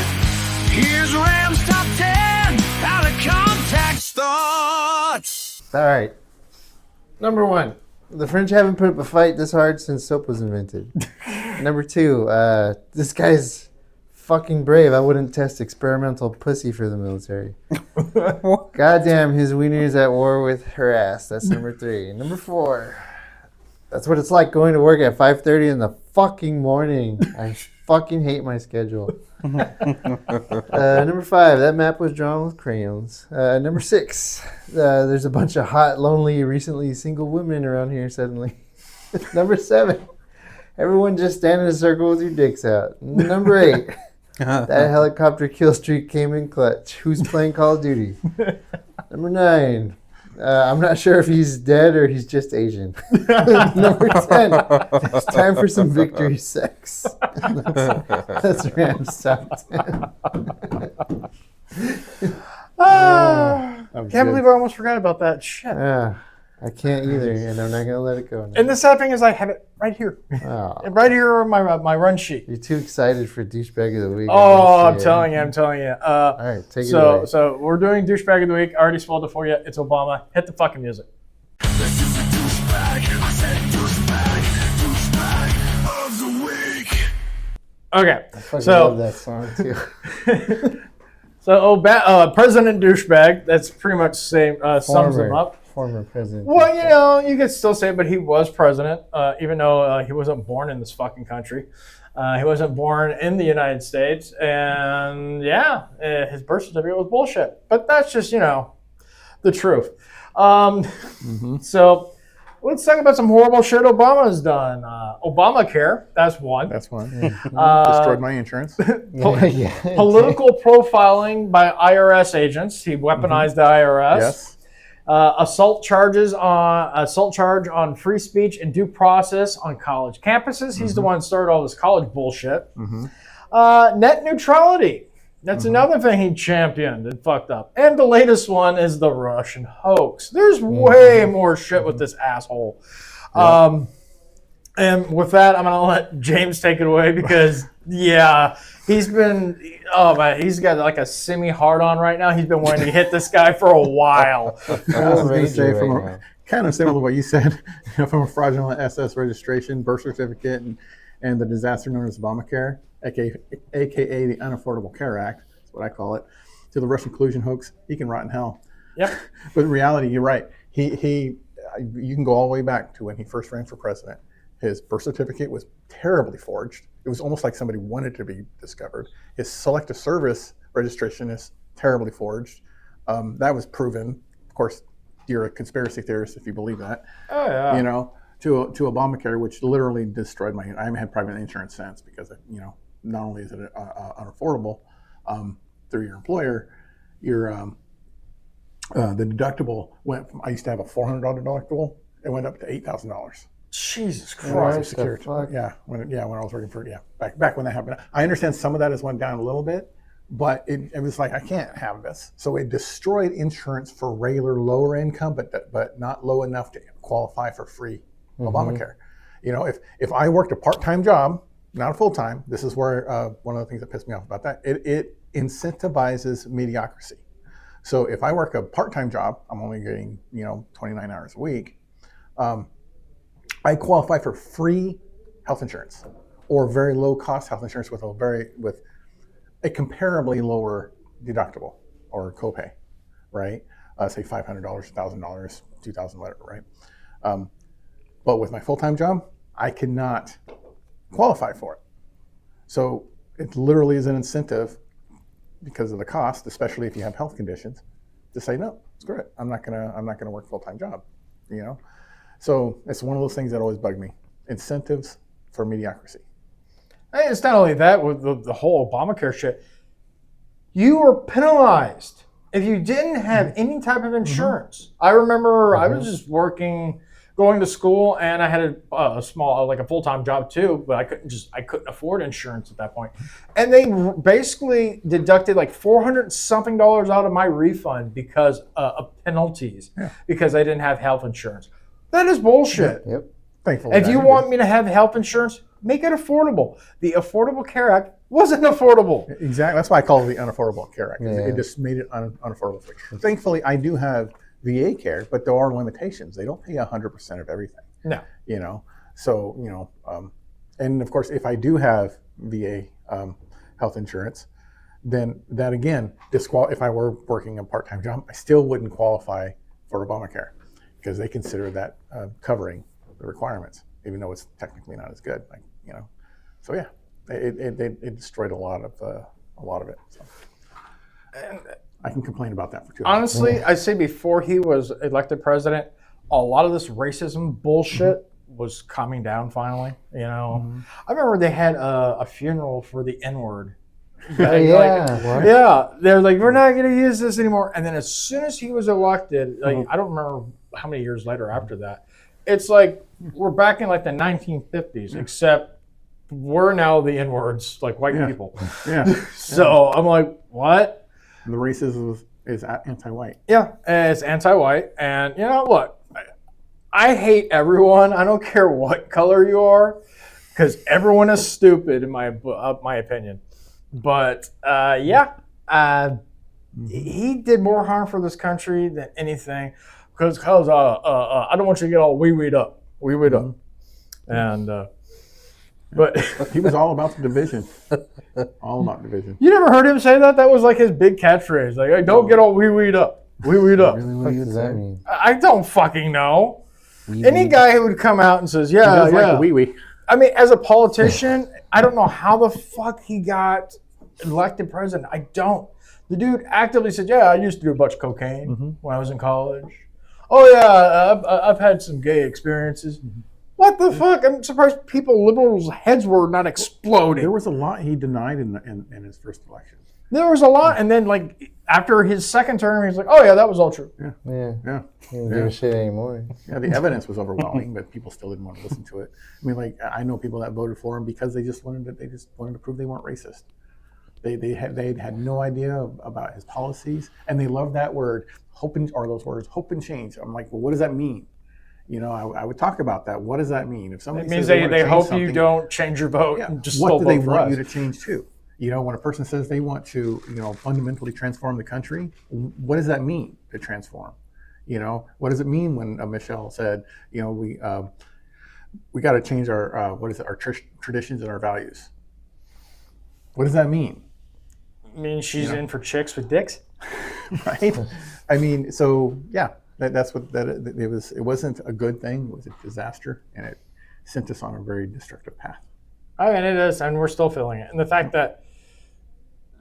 Here's Ram's top 10 out of context thoughts. All right. Number 1. The French haven't put up a fight this hard since soap was invented. Number 2, this guy's fucking brave. I wouldn't test experimental pussy for the military. Goddamn, his wiener's at war with her ass. That's number 3. Number 4, that's what it's like going to work at 5:30 in the fucking morning. I fucking hate my schedule. Number 5, that map was drawn with crayons. Number 6, there's a bunch of hot, lonely, recently single women around here suddenly. Number 7, everyone just stand in a circle with your dicks out. Number 8, that helicopter kill streak came in clutch. Who's playing Call of Duty? Number 9, I'm not sure if he's dead or he's just Asian. Number 10, it's time for some victory sex. That's Ram's top 10. Can't believe I almost forgot about that shit. I can't either, and I'm not going to let it go now. And the sad thing is I have it right here. Oh, Right here on my run sheet. you're too excited for Douchebag of the Week. Oh, I'm telling you. All right, take it away. So we're doing douchebag of the week. I already spoiled it for you. It's Obama. Hit the fucking music. Okay, I love so that song too. President douchebag. That's pretty much same. Sums him up. Former president. Well, you know, you could still say, but he was president, even though he wasn't born in this fucking country. He wasn't born in the United States, and yeah, his birth certificate was bullshit. But that's just, you know, the truth. So let's talk about some horrible shit Obama's done. Obamacare, that's one. That's one. Destroyed my insurance. Political profiling by IRS agents. He weaponized the IRS. Yes. Assault charge on free speech and due process on college campuses. He's the one who started all this college bullshit. Net neutrality. That's another thing he championed and fucked up. And the latest one is the Russian hoax. There's way more shit with this asshole. And with that, I'm going to let James take it away because, he's got like a semi-hard-on right now. He's been wanting to hit this guy for a while. I was going to say, kind of similar to what you said, from a fraudulent SS registration, birth certificate, and the disaster known as Obamacare, aka the Unaffordable Care Act, that's what I call it, to the Russian collusion hoax, he can rot in hell. Yep. But in reality, you're right. You can go all the way back to when he first ran for president. His birth certificate was terribly forged. It was almost like somebody wanted to be discovered. His selective service registration is terribly forged. That was proven. Of course, you're a conspiracy theorist if you believe that. Oh, yeah. To Obamacare, which literally destroyed I haven't had private insurance since because, not only is it unaffordable through your employer, the deductible went from, I used to have a $400 deductible, it went up to $8,000. Jesus Christ. Christ. When I was working for, back when that happened. I understand some of that has went down a little bit, but it was like, I can't have this. So it destroyed insurance for regular lower income, but not low enough to qualify for free Obamacare. If I worked a part-time job, not a full-time, this is where one of the things that pissed me off about that, it incentivizes mediocrity. So if I work a part-time job, I'm only getting 29 hours a week. I qualify for free health insurance or very low-cost health insurance with a comparably lower deductible or copay, right? Say $500, $1,000, $2,000, whatever, right? But with my full-time job, I cannot qualify for it. So it literally is an incentive because of the cost, especially if you have health conditions, to say no, screw it. I'm not gonna work a full-time job, So it's one of those things that always bug me. Incentives for mediocrity. Hey, it's not only that with the whole Obamacare shit. You were penalized if you didn't have any type of insurance. I remember I was just going to school, and I had a small, like a full-time job too, but I couldn't afford insurance at that point. And they basically deducted like $400 something out of my refund because of penalties because I didn't have health insurance. That is bullshit. Yep. Thankfully, if you want me to have health insurance, make it affordable. The Affordable Care Act wasn't affordable. Exactly. That's why I call it the Unaffordable Care Act. It just made it unaffordable. Thankfully, I do have VA care, but there are limitations. They don't pay 100% of everything. No. So, and of course, if I do have VA health insurance, then that again, if I were working a part-time job, I still wouldn't qualify for Obamacare because they consider that covering the requirements, even though it's technically not as good. So yeah, it destroyed a lot of it. So. And I can complain about that for 2 hours. Honestly, I'd say before he was elected president, a lot of this racism bullshit was calming down finally. I remember they had a funeral for the N-word. They're like, we're not going to use this anymore. And then as soon as he was elected, I don't remember how many years later after that, it's like we're back in like the 1950s, except we're now the N-words, like white people. So I'm like, what? The racism is anti-white. Yeah, it's anti-white. And look, I hate everyone. I don't care what color you are, because everyone is stupid in my opinion. But he did more harm for this country than anything. Because I don't want you to get all wee-weed up. And but he was all about the division. All about division. You never heard him say that? That was like his big catchphrase. Like, hey, don't get all wee-weed up. Wee-weed up. Really, what does that mean? I don't fucking know. Any guy who would come out and says, yeah. Like wee-wee. I mean, as a politician, I don't know how the fuck he got elected president. I don't. The dude actively said, yeah, I used to do a bunch of cocaine when I was in college. Oh, yeah, I've had some gay experiences. What the fuck? I'm surprised liberals' heads were not exploding. There was a lot he denied in his first election. There was a lot. And then, like, after his second term, he's like, oh, yeah, that was all true. Yeah. He didn't give a shit anymore. Yeah, the evidence was overwhelming, but people still didn't want to listen to it. I mean, like, I know people that voted for him because they just wanted to prove they weren't racist. They had no idea about his policies, and they love that word hope and change. I'm like, well, what does that mean? You know, I would talk about that. What does that mean? If somebody It means says they hope you something, don't change your vote yeah, and just what still do they vote for want us. you to change to? You know, when a person says they want to, fundamentally transform the country, what does that mean to transform? You know, what does it mean when Michelle said, we got to change our our traditions and our values? What does that mean? I mean, she's in for chicks with dicks, Right? I mean, so yeah, that's what it was. It wasn't a good thing. It was a disaster, and it sent us on a very destructive path. I mean, it is, and we're still feeling it. And the fact that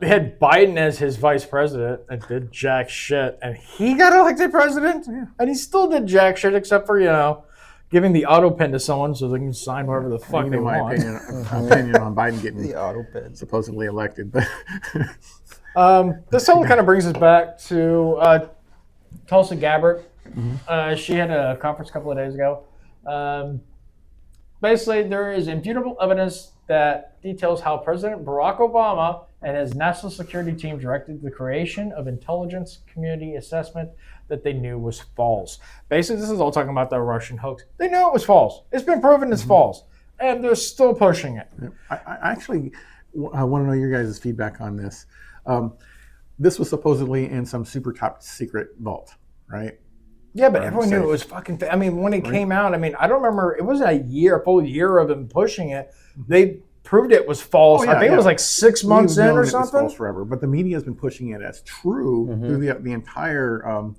they had Biden as his vice president and did jack shit, and he got elected president, and he still did jack shit, except for, giving the auto pen to someone so they can sign whoever the fuck they my want. opinion on Biden getting The auto pen. supposedly elected, but This all kind of brings us back to Tulsi Gabbard. She had a conference a couple of days ago. Basically, there is immutable evidence that details how President Barack Obama and his national security team directed the creation of intelligence community assessment that they knew was false. Basically, this is all talking about the Russian hoax. They knew it was false. It's been proven it's false, and they're still pushing it. I actually want to know your guys' feedback on this. This was supposedly in some super top secret vault, right? Yeah, but everyone knew it was fucking. I mean, when it came out, I mean, I don't remember. It wasn't a full year of them pushing it. They proved it was false. Oh, yeah, I think it was like 6 months We've in known or it was something. false forever, but the media has been pushing it as true through the entire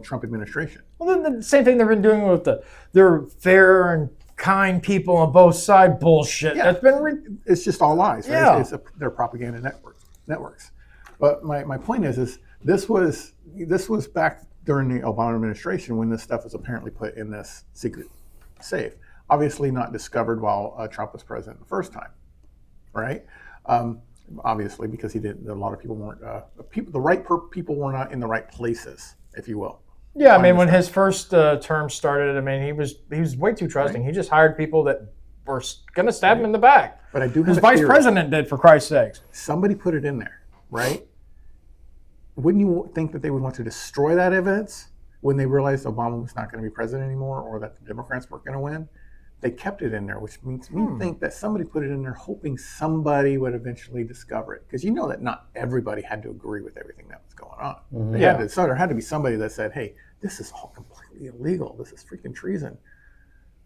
Trump administration. Well, then the same thing they've been doing with their fair and kind people on both sides bullshit. Yeah. That's been It's just all lies, right? Yeah. They're propaganda networks. But my point is this was back during the Obama administration when this stuff was apparently put in this secret safe. Obviously not discovered while Trump was president the first time, right? Obviously because a lot of people weren't people were not in the right places, if you will. Yeah, I mean, when his first term started, I mean, he was way too trusting. He just hired people that were going to stab him in the back. But I do have His a vice theory. president did, for Christ's sakes. Somebody put it in there, right? Wouldn't you think that they would want to destroy that evidence when they realized Obama was not going to be president anymore or that the Democrats weren't going to win? They kept it in there, which makes me think that somebody put it in there hoping somebody would eventually discover it. Because you know that not everybody had to agree with everything that was going on. So there had to be somebody that said, hey, this is all completely illegal. This is freaking treason.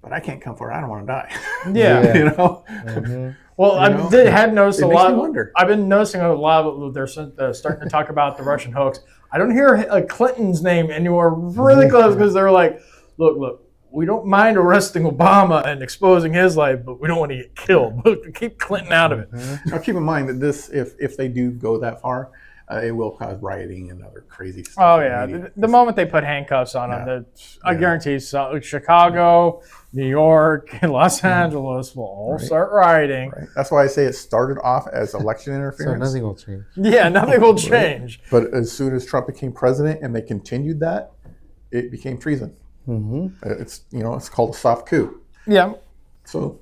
But I can't come for it. I don't want to die. Yeah. You know? Well, I have noticed It a makes lot. me wonder. I've been noticing a lot of they're starting to talk about the Russian hoax. I don't hear Clinton's name anywhere really close because they're like, look, we don't mind arresting Obama and exposing his life, but we don't want to get killed. Keep Clinton out of it. Now keep in mind that this, if they do go that far, it will cause rioting and other crazy stuff. Oh in yeah, media. the moment they put handcuffs on Yeah. him, I guarantee Chicago, New York, and Los Angeles will all start rioting. Right. That's why I say it started off as election So interference. nothing will change. Yeah, nothing will change. But as soon as Trump became president and they continued that, it became treason. It's called a soft coup. Yeah, So,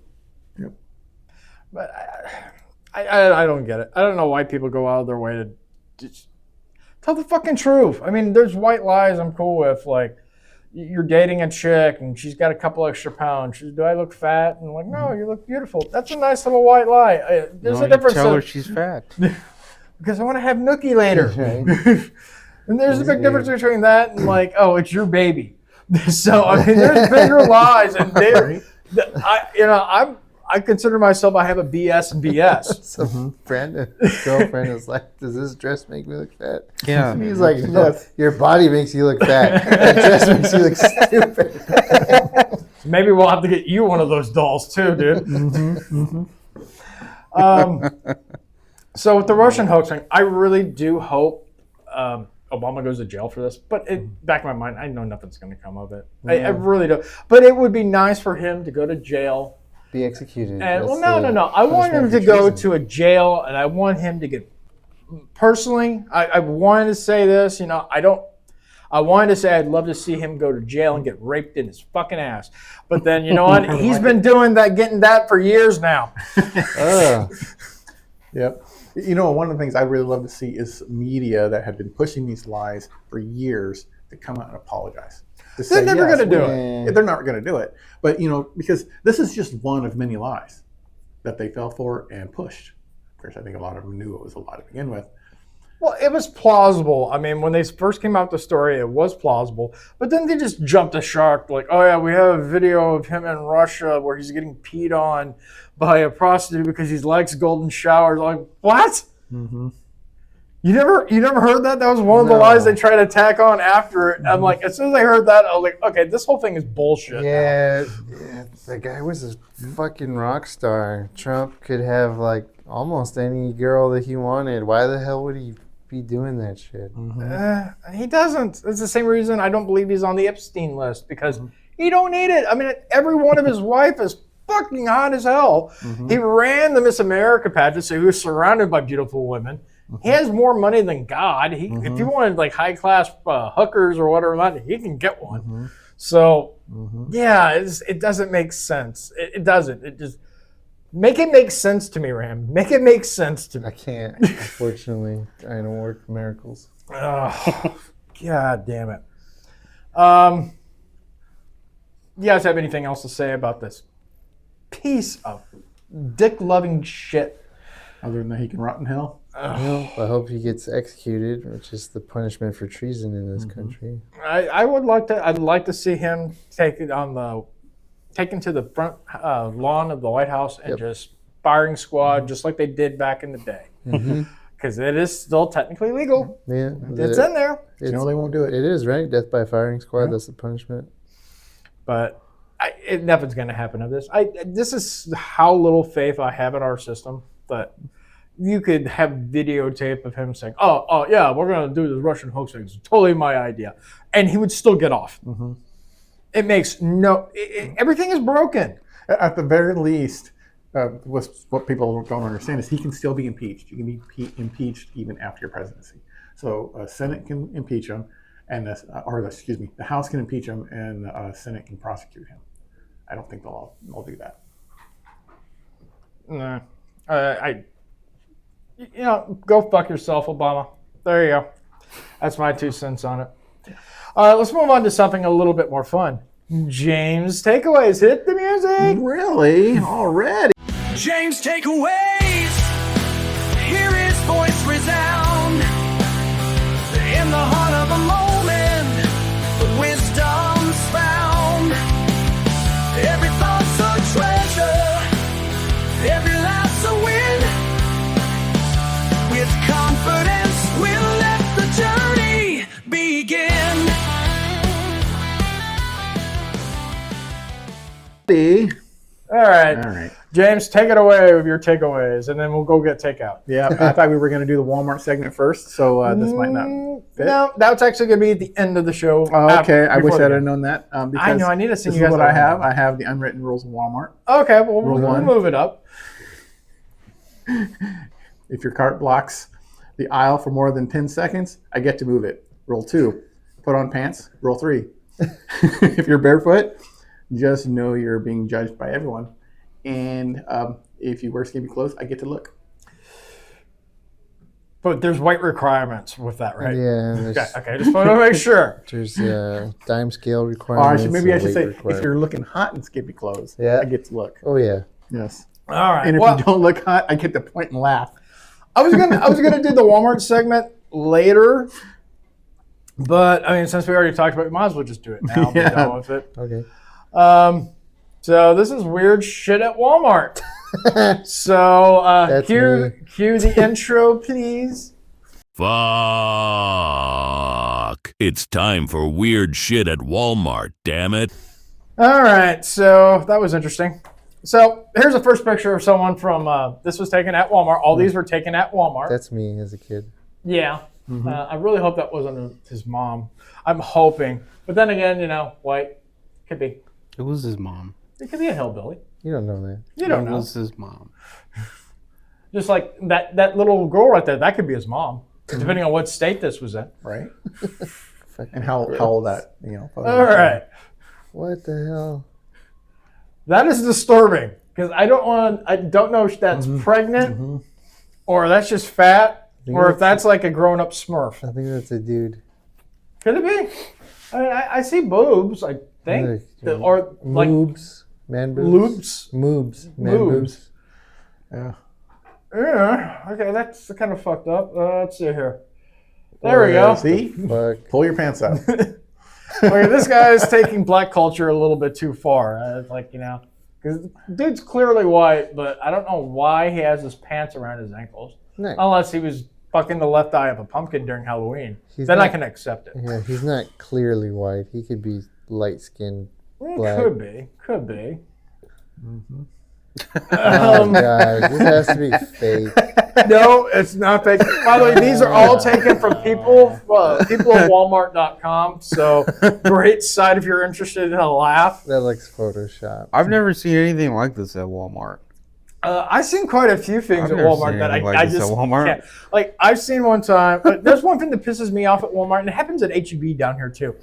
but I don't get it. I don't know why people go out of their way to just tell the fucking truth. I mean, there's white lies I'm cool with, like you're dating a chick and she's got a couple extra pounds. Do I look fat? And I'm like, no, you look beautiful. That's a nice little white lie. There's a difference. Tell her she's fat. Because I want to have nookie later. And there's a big difference between that and like, oh, it's your baby. So I mean, there's bigger lies, and I consider myself, I have a BS and BS. Some friend, girlfriend was like, "Does this dress make me look fat?" Yeah. And he's like, "No, your body makes you look fat. That dress makes you look stupid." Maybe we'll have to get you one of those dolls too, dude. So with the Russian hoax thing, I really do hope Obama goes to jail for this. But back in my mind, I know nothing's going to come of it. I really do. But it would be nice for him to go to jail. Be executed. And, well, no. I want him to go to a jail, and I want him to get. Personally, I wanted to say this. I wanted to say I'd love to see him go to jail and get raped in his fucking ass. But then, you know what? He's been getting that for years now. yep. You know, one of the things I really love to see is media that had been pushing these lies for years to come out and apologize. To They're never yes, going to do we- it. They're not going to do it. But, you know, because this is just one of many lies that they fell for and pushed. Of course, I think a lot of them knew it was a lie to begin with. Well, it was plausible. I mean, when they first came out with the story, it was plausible. But then they just jumped the shark. Like, oh yeah, we have a video of him in Russia where he's getting peed on by a prostitute because he likes golden showers. Like, what? Mm-hmm. You never heard that? That was one of the lies they tried to tack on after it. I'm like, as soon as I heard that, I was like, okay, this whole thing is bullshit. Yeah, the guy was a fucking rock star. Trump could have like almost any girl that he wanted. Why the hell would he be doing that shit? He doesn't. It's the same reason I don't believe he's on the Epstein list, because he don't need it. I mean, every one of his wife is fucking hot as hell. He ran the Miss America pageant, so he was surrounded by beautiful women. He has more money than God. If you wanted like high class hookers or whatever, he can get one. So yeah, it doesn't make sense. It doesn't. It just make it make sense to me, Ram. Make it make sense to me. I can't, unfortunately. I don't work miracles. Oh, God damn it. You guys have anything else to say about this piece of dick-loving shit? Other than that, he can rot in hell. Well, I hope he gets executed, which is the punishment for treason in this country. I would like to. I'd like to see him taken to the front lawn of the White House and just firing squad, just like they did back in the day. Because it is still technically legal. Yeah, It's in there. You know they won't do it. It is, right? Death by firing squad, that's the punishment. But nothing's going to happen to this. This is how little faith I have in our system that you could have videotape of him saying, oh yeah, we're going to do this Russian hoax thing. It's totally my idea. And he would still get off. It makes everything is broken. At the very least, what people don't understand is he can still be impeached. You can be impeached even after your presidency. So Senate can impeach him, and the House can impeach him, and Senate can prosecute him. I don't think they'll do that. Nah. Go fuck yourself, Obama. There you go. That's my 2 cents on it. All right, let's move on to something a little bit more fun. James, takeaways. Hit the music. Really? Already? James takeaways. Hear his voice resound. In the heart of a moment, the wisdom's found. Every thought's a treasure. Every laugh's a win. With confidence, we'll let the journey begin. All right. All right. James, take it away with your takeaways, and then we'll go get takeout. Yeah, I thought we were going to do the Walmart segment first, so this might not fit. No, that's actually going to be at the end of the show. Oh, okay, I wish before I'd the have end. known that. Because I know, I need to send this you is guys what I the- have. I have the unwritten rules of Walmart. Okay, well, we'll one. move it up. If your cart blocks the aisle for more than 10 seconds, I get to move it. Rule 2, put on pants. Rule 3, if you're barefoot, just know you're being judged by everyone. And if you wear skimpy clothes, I get to look. But there's weight requirements with that, right? Yeah. Okay, just want to make sure. There's time scale Or requirements. maybe I should and say, weight requirements. if you're looking hot in skimpy clothes, Yeah. I get to look. Oh, yeah. Yes. All right. And if Well, you don't look hot, I get to point and laugh. I was gonna do the Walmart segment later, but I mean, since we already talked about it, we might as well just do it now. Be Yeah. done with it. Okay. So this is weird shit at Walmart. So That's cue the intro, please. Fuck. It's time for weird shit at Walmart, damn it. All right, so that was interesting. So here's the first picture of someone from. This was taken at Walmart. All these were taken at Walmart. That's me as a kid. Yeah. I really hope that wasn't his mom. I'm hoping, but then again, white could be. It was his mom. It could be a hillbilly. You don't know that. You don't It know. was his mom. Just like that little girl right there, that could be his mom, depending on what state this was in. Right? And how old that, All right. What the hell? That is disturbing because I don't know if that's pregnant Or that's just fat, think or if that's- that's like a grown-up Smurf. I think that's a dude. Could it be? I mean, I see boobs, I think. Yeah. Or like Moobs. Man boobs. loops. Moobs. Man Moobs. boobs. Yeah. Yeah, okay, that's kind of fucked up. Let's see here. There we go. See? Fuck. Pull your pants up. Okay, this guy is taking black culture a little bit too far. It's like, because dude's clearly white, but I don't know why he has his pants around his ankles. No. Unless he was fucking the left eye of a pumpkin during Halloween. He's Then I not- can accept it. Yeah, he's not clearly white. He could be light skinned. Black. Could be. Could be. Oh god, this has to be fake. No, it's not fake. By the way, these are all taken from people at Walmart.com. So great site if you're interested in a laugh. That looks Photoshop. I've never seen anything like this at Walmart. I've seen quite a few things I've at never Walmart seen that anything like I this just at Walmart. can't. Like I've seen one time. But there's one thing that pisses me off at Walmart, and it happens at HEB down here too.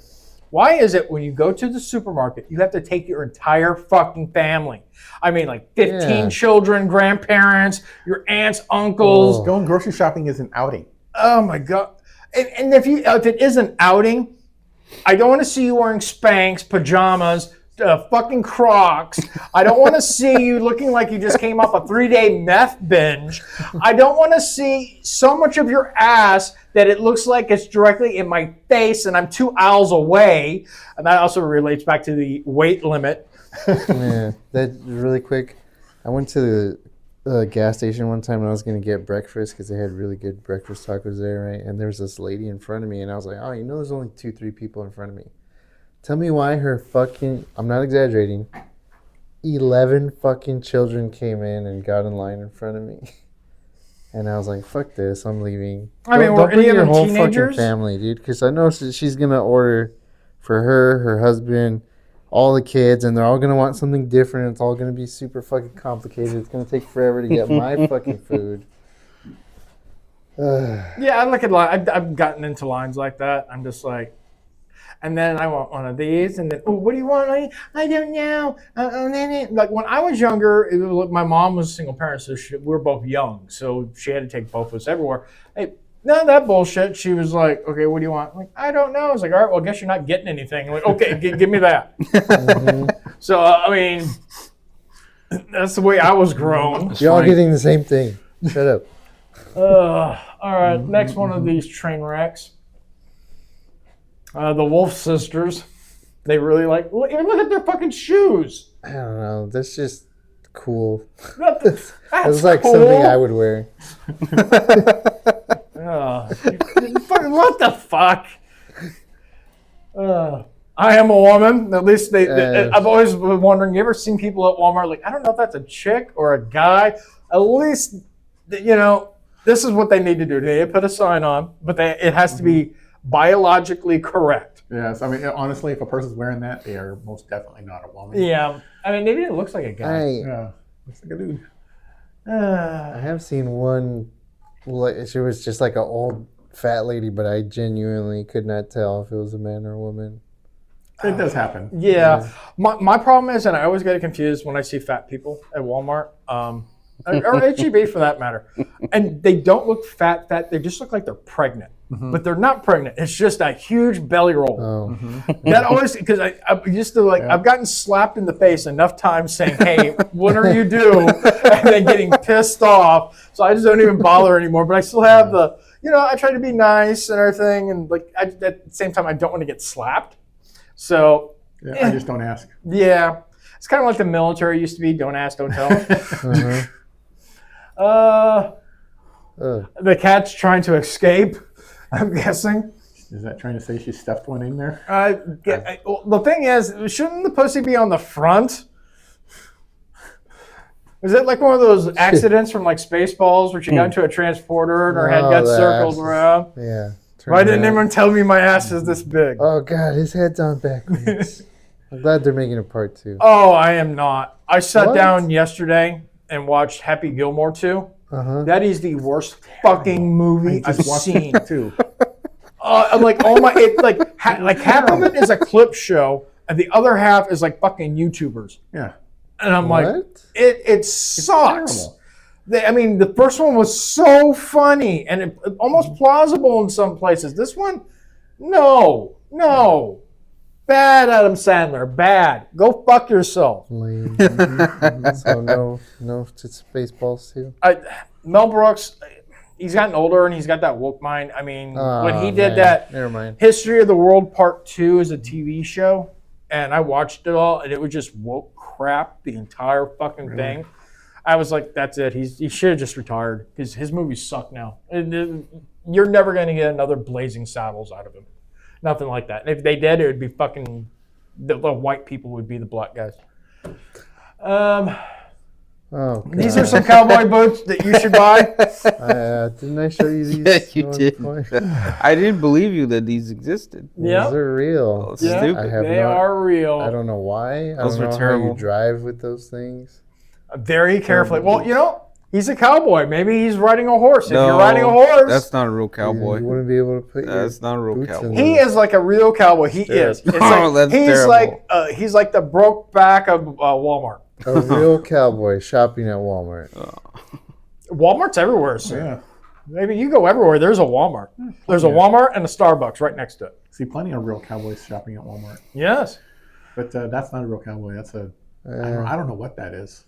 Why is it when you go to the supermarket, you have to take your entire fucking family? I mean, like 15 Yeah. children, grandparents, your aunts, uncles. Going grocery shopping is an outing. Oh my god! And if it is an outing, I don't want to see you wearing Spanx, pajamas, fucking Crocs. I don't want to see you looking like you just came off a 3-day meth binge. I don't want to see so much of your ass that it looks like it's directly in my face and I'm 2 aisles away. And that also relates back to the weight limit. Yeah, that really quick. I went to the gas station one time and I was gonna get breakfast because they had really good breakfast tacos there, right? And there was this lady in front of me, and I was like, "Oh, there's only 2-3 people in front of me." Tell me why her fucking, I'm not exaggerating, 11 fucking children came in and got in line in front of me. And I was like, fuck this, I'm leaving. I mean, were Don't bring any of your them whole teenagers? fucking family, dude, because I know she's going to order for her husband, all the kids, and they're all going to want something different. It's all going to be super fucking complicated. It's going to take forever to get my fucking food. Yeah, I look at I've gotten into lines like that. I'm just like, and then I want one of these, and then, oh, what do you want? I don't know. Like when I was younger, it was, my mom was a single parent, so we were both young, so she had to take both of us everywhere. Hey, none of that bullshit. She was like, okay, what do you want? I'm like, I don't know. I was like, all right, well, I guess you're not getting anything. I'm like, okay, give me that. So, I mean, that's the way I was grown. You're all getting the same thing. Shut up. All right, next one of these train wrecks. The Wolf Sisters. They really look at their fucking shoes. I don't know. That's just cool. That's It's like cool. something I would wear. Fucking what the fuck? I am a woman. At least I've always been wondering. You ever seen people at Walmart like, I don't know if that's a chick or a guy. At least this is what they need to do. They put a sign on, but it has to be biologically correct. Yes, I mean, honestly, if a person's wearing that, they are most definitely not a woman. Yeah, I mean, maybe it looks like a guy. Yeah, looks like a dude. I have seen one. She was just like an old fat lady, but I genuinely could not tell if it was a man or a woman. It does happen. Yeah. My problem is, and I always get confused when I see fat people at Walmart, or HEB for that matter, and they don't look fat. They just look like they're pregnant. But they're not pregnant. It's just a huge belly roll. Oh, That always, because I used to I've gotten slapped in the face enough times saying, hey, what are you doing? And then getting pissed off. So I just don't even bother anymore. But I still have I try to be nice and everything. And at the same time, I don't want to get slapped. So, Yeah, I just don't ask. yeah. It's kind of like the military used to be. Don't ask, don't tell. The cat's trying to escape, I'm guessing. Is that trying to say she stuffed one in there? The thing is, shouldn't the pussy be on the front? Is it like one of those accidents from like Spaceballs where she got into a transporter and her head got circled around? yeah. Why didn't anyone tell me my ass is this big? Oh god, his head's on backwards. I'm glad they're making a part 2. Oh, I am not. I sat What? down yesterday and watched Happy Gilmore 2. Uh-huh. That is the worst fucking movie I've seen. Too. I'm like, oh my, half of it is a clip show, and the other half is like fucking YouTubers. Yeah. And I'm like, What? it sucks. Terrible. The first one was so funny and almost plausible in some places. This one, no. Bad, Adam Sandler. Bad. Go fuck yourself. Lame. So no to Spaceballs too. Mel Brooks, he's gotten older and he's got that woke mind. When he did that Never mind. History of the World Part 2 is a TV show, and I watched it all, and it was just woke crap, the entire fucking thing. I was like, that's it. He should have just retired because his movies suck now. You're never going to get another Blazing Saddles out of him. Nothing like that. And if they did, it would be fucking the white people would be the black guys. These are some cowboy boots that you should buy. Didn't I show you these? Yeah, you at one did. point? I didn't believe you that these existed. Yeah, These are real. Oh, stupid. They are real. I don't know why. Those I were don't know terrible. how you drive with those things. Very carefully. Well, he's a cowboy. Maybe he's riding a horse. No, if you're riding a horse, that's not a real cowboy. You wouldn't be able to put That's not a real boots cowboy. in he those. is like a real cowboy. He is. It's Oh, that's he's terrible. he's like the broke back of Walmart. A real cowboy shopping at Walmart. Walmart's everywhere, sir. Yeah. Maybe you go everywhere. There's a Walmart. There's a Walmart and a Starbucks right next to it. See, plenty of real cowboys shopping at Walmart. Yes. But that's not a real cowboy. That's I don't know what that is.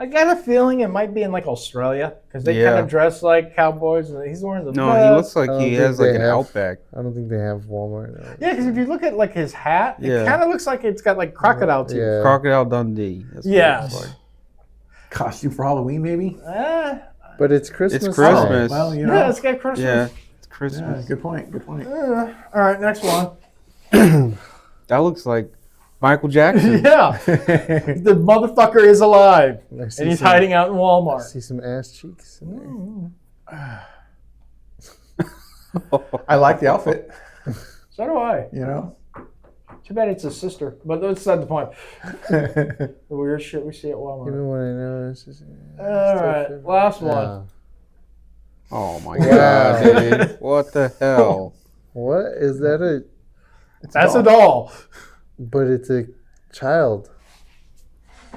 I got a feeling it might be in like Australia because they Yeah. kind of dress like cowboys. And he's wearing the No, he looks like I he don't has think like they an have- Outback. I don't think they have Walmart. Yeah, because if you look at like his hat, Yeah. it kind of looks like it's got like crocodile teeth. Yeah. Crocodile Dundee. That's what it Yes. looks like. Costume for Halloween, maybe? But it's Christmas. It's Christmas. Well, you Yeah, know. it's got Christmas. Yeah, it's Yeah, Christmas. good point. Good point. All right, next one. That looks like Michael Jackson. Yeah, the motherfucker is alive I see and he's some- hiding out in I Walmart. see some ass cheeks in there. I like the outfit, So do I. you know. Too bad it's his sister, but that's not the point. The weird shit we see at Walmart. Even when I know it's just. All right, last one. Oh my Wow. god, dude. What the hell? What is that? That's a doll. But it's a child.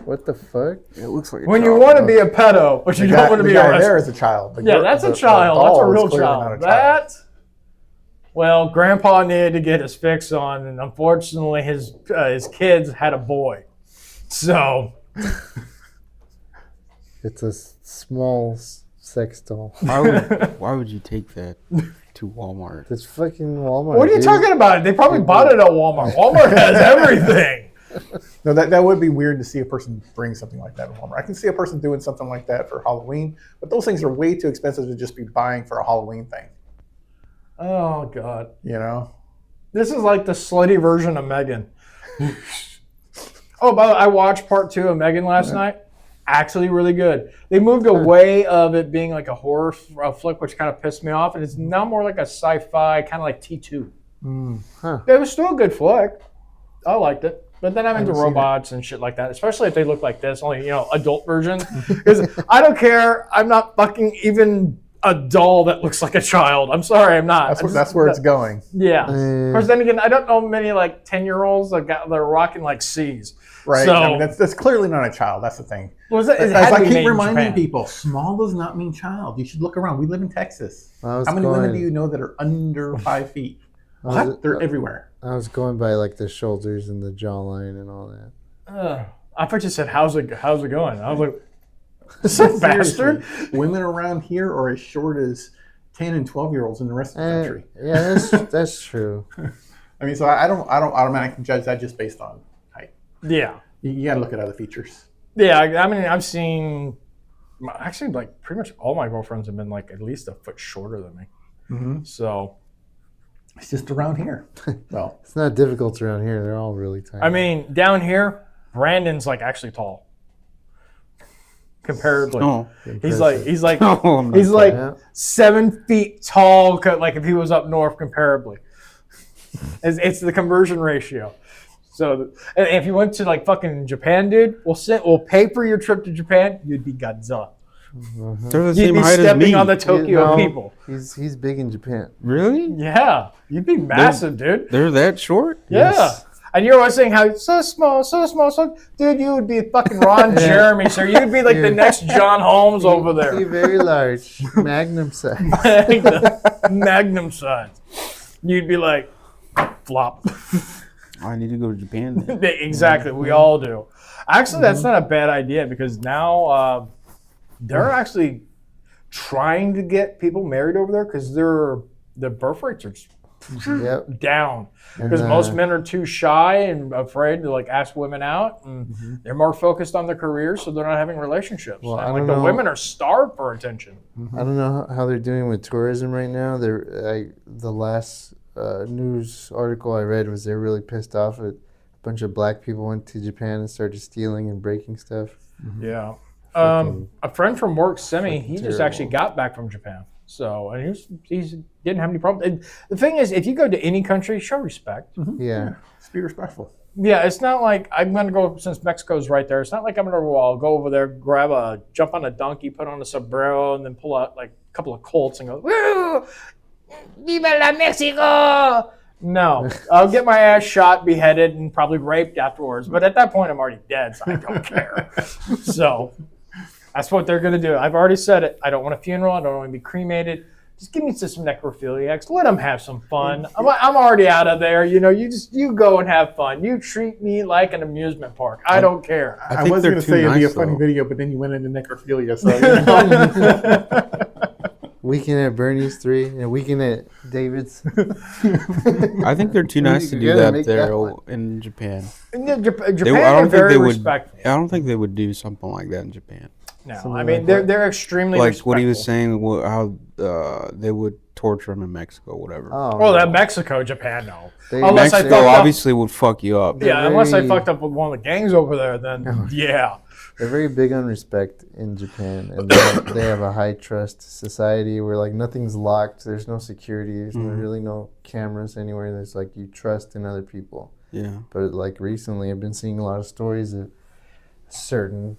What the fuck? It looks like a When you child. want to be a pedo, but you don't want to be there arrested. is a child. The Yeah, gir- that's a the child. That's a doll is real clearly not child. a child. Well, Grandpa needed to get his fix on, and unfortunately, his kids had a boy. So It's a small sex doll. Why would you take that to Walmart? It's fucking Walmart. what are you dude. talking about? They probably bought it at Walmart. Walmart has everything. No, that would be weird to see a person bring something like that to Walmart. I can see a person doing something like that for Halloween, but those things are way too expensive to just be buying for a Halloween thing. Oh God, You know? this is like the slutty version of Megan. Oh, by the way, I watched part 2 of Megan last night. Actually, really good. They moved away of it being like a horror flick, which kind of pissed me off, and it's now more like a sci-fi, kind of like T2. It was still a good flick. I liked it. But then I'm into robots and shit like that, especially if they look like this, only, adult version. Because I don't care. I'm not fucking even a doll that looks like a child. I'm sorry, I'm not. That's where it's going. Yeah. Of course, then again, I don't know many like 10-year-olds that they're rocking like C's. Right? So, I mean, that's clearly not a child. That's the thing. was it As had to I be made keep in reminding Japan. people, small does not mean child. You should look around. We live in Texas. I was How many women going- do you know that are under 5 feet? was- What? They're everywhere. I was going by like the shoulders and the jawline and all that. I thought you said, how's it going? I was like, this is a bastard. Seriously, women around here are as short as 10 and 12-year-olds in the rest of the country. Yeah, that's true. I mean, so I don't automatically judge that just based on height. Yeah. You got to look at other features. Yeah, I mean, I've seen, actually, like, pretty much all my girlfriends have been, like, at least a foot shorter than me. Mm-hmm. So, It's just around here. Well, It's not difficult around here. They're all really tiny. I mean, down here, Brandon's, like, actually tall. Comparatively. Oh, He's like no, I'm not he's like Yeah. 7 feet tall, like if he was up north comparably. It's the conversion ratio. So and if you went to like fucking Japan, dude, we'll pay for your trip to Japan. You'd be Godzilla. they're the You'd same be height as stepping me. on the Tokyo No, people. He's big in Japan. Really? Yeah, you'd be massive, dude. They're that short? Yeah. Yes. And you're always saying how it's so small, so small, so dude, you would be fucking Ron Jeremy, sir. You'd be like the next John Holmes over Be there. very large, magnum size. Magnum size. You'd be like, flop. I need to go to Japan then. Exactly, we all do. Actually, that's not a bad idea because now they're actually trying to get people married over there because their birth rates are Yep. down because And, most men are too shy and afraid to like ask women out, and they're more focused on their careers, so they're not having relationships. Well, and I like don't the know. women are starved for attention. I don't know how they're doing with tourism right now. The last news article I read was they're really pissed off at a bunch of black people went to Japan and started stealing and breaking stuff. Yeah. Freaking A friend from work sent me. He just terrible. actually got back from Japan. So, and he didn't have any problem. And the thing is, if you go to any country, show respect. Yeah. Just be respectful. Yeah, it's not like I'm going to go, since Mexico's right there, it's not like I'm going to I'll go over there, jump on a donkey, put on a sombrero, and then pull out like a couple of Colts and go, woo! Viva la Mexico! No, I'll get my ass shot, beheaded, and probably raped afterwards. But at that point, I'm already dead, so I don't care. So that's what they're going to do. I've already said it. I don't want a funeral. I don't want to be cremated. Just give me some necrophiliacs. Let them have some fun. I'm already out of there. You know, you go and have fun. You treat me like an amusement park. I don't care. I think was they're going to too say it'd be a nice, funny though. video, but then you went into necrophilia. So, you know. Weekend at Bernie's 3 and a weekend at David's. I think they're too nice to do gotta that make there that one. in Japan. Japan, I don't are think very they would. respectful. I don't think they would do something like that in Japan. No, Something I mean like they're extremely Like respectful. what he was saying, how they would torture him in Mexico, whatever. Oh, Well, no. that Mexico, Japan, no. They- Unless I Mexico fucked up- obviously would fuck you up. Yeah, unless I very- fucked up with one of the gangs over there, then yeah. They're very big on respect in Japan, and they have a high trust society where like nothing's locked. There's no security. There's really no cameras anywhere. There's like you trust in other people. Yeah. But like recently, I've been seeing a lot of stories of a certain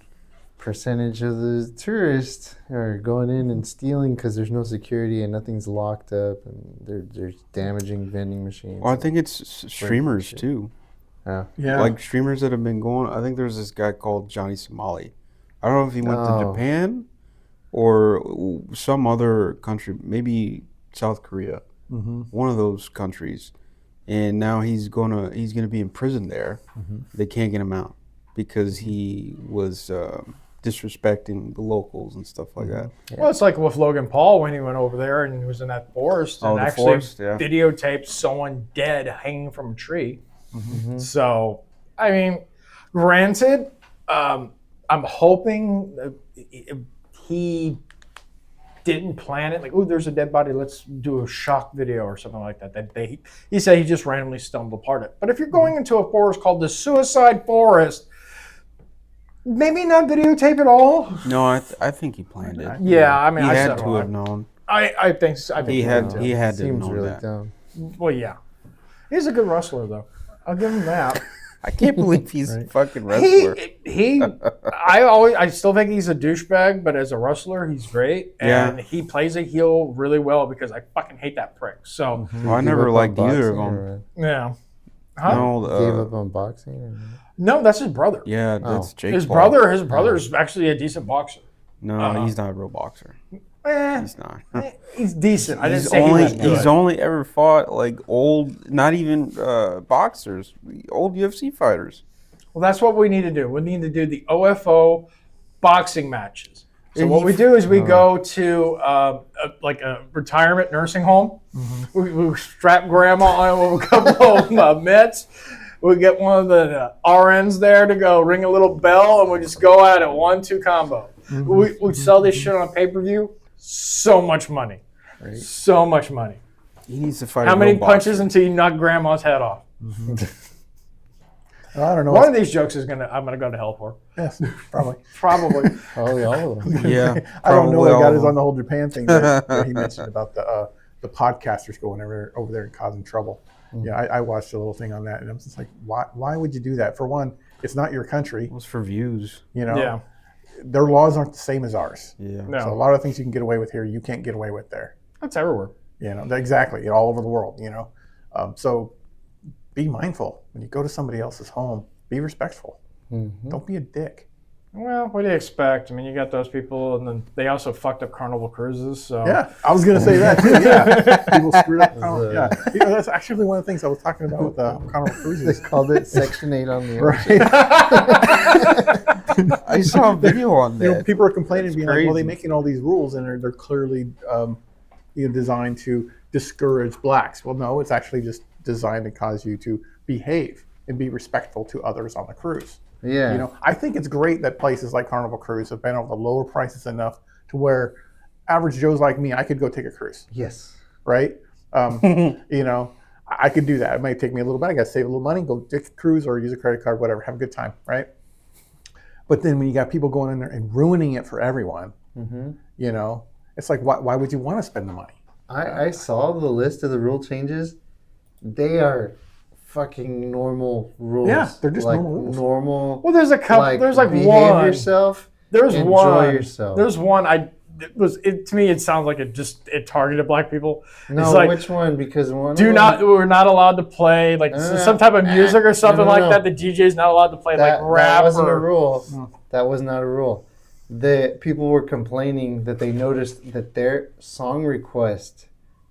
percentage of the tourists are going in and stealing because there's no security and nothing's locked up, and they're damaging vending machines. Well, I think it's streamers too. Yeah. Yeah. Like streamers that have been going. I think there's this guy called Johnny Somali. I don't know if he went to Oh. Japan or some other country, maybe South Korea, one of those countries. And now he's gonna be in prison there. They can't get him out because he was disrespecting the locals and stuff like that. Well, it's like with Logan Paul when he went over there and he was in that forest Oh, and the actually forest, yeah. videotaped someone dead hanging from a tree. So, I mean, granted, I'm hoping that he didn't plan it. Like, oh, there's a dead body. Let's do a shock video or something like that. He said he just randomly stumbled upon it. But if you're going into a forest called the Suicide Forest, maybe not videotape at all. No, I think he planned it. Yeah, I mean, he I had said to all have right. known. I think so. I think He had did, he too. had to Seems know really that. dumb. Well, yeah, he's a good wrestler though. I'll give him that. I can't believe he's a fucking wrestler. I still think he's a douchebag, but as a wrestler, he's great, and he plays a heel really well because I fucking hate that prick. So Well, I Give never up on liked either of boxing them. or yeah, huh? No, Gave up on boxing. Or No, that's his brother. yeah, that's Jake His Paul. brother's actually a decent boxer. No, he's not a real boxer. He's not. He's decent. I didn't He's say only he was good. he's only ever fought like old, not even boxers, old UFC fighters. Well, that's what we need to do. We need to do the OFO boxing matches. So And what he- we do is we go to a retirement nursing home. We strap grandma on with a couple of mitts. We get one of the RNs there to go ring a little bell, and we just go at it 1-2 combo. We sell this shit on pay-per-view. So much money. So much money. He needs to fight. How a many real boxer. punches until you knock grandma's head off? I don't know. One of these jokes I'm gonna go to hell for. Yes, probably. Probably. Probably all of them. Yeah, I don't know probably what all got of us them. on the whole Japan thing that he mentioned about the podcasters going over there and causing trouble. Yeah, I watched a little thing on that, and I'm just like, why would you do that? For one, it's not your country. It was for views. You know, Yeah. their laws aren't the same as ours. Yeah. No. So a lot of things you can get away with here, you can't get away with there. That's everywhere. You know, exactly, all over the world. You know, so be mindful when you go to somebody else's home. Be respectful. Don't be a dick. Well, what do you expect? I mean, you got those people, and then they also fucked up Carnival Cruises. So Yeah, I was going to say that too. Yeah, people screwed up. Yeah, that's actually one of the things I was talking about with Carnival Cruises. They called it Section 8 on the Right. I saw a video on that. People are complaining, being like, "Well, they're crazy. making all these rules, and they're clearly, designed to discourage blacks." Well, no, it's actually just designed to cause you to behave and be respectful to others on the cruise. Yeah. I think it's great that places like Carnival Cruise have been able to lower prices enough to where average Joes like me, I could go take a cruise, Yes. right? I could do that. It might take me a little bit. I got to save a little money, go take a cruise or use a credit card, whatever, have a good time, right? But then when you got people going in there and ruining it for everyone, it's like, why would you want to spend the money? I saw the list of the rule changes. They are fucking normal rules. Yeah, they're just like normal rules. normal. well, there's a couple. There's like behave one. yourself. There's enjoy one. yourself. There's one. To me, it sounds like it targeted black people. No, it's like, which one? Because one. we're not allowed to play like some type of music or something like that. The DJ's not allowed to play like rap. That wasn't or, a rule. That was not a rule. The people were complaining that they noticed that their song request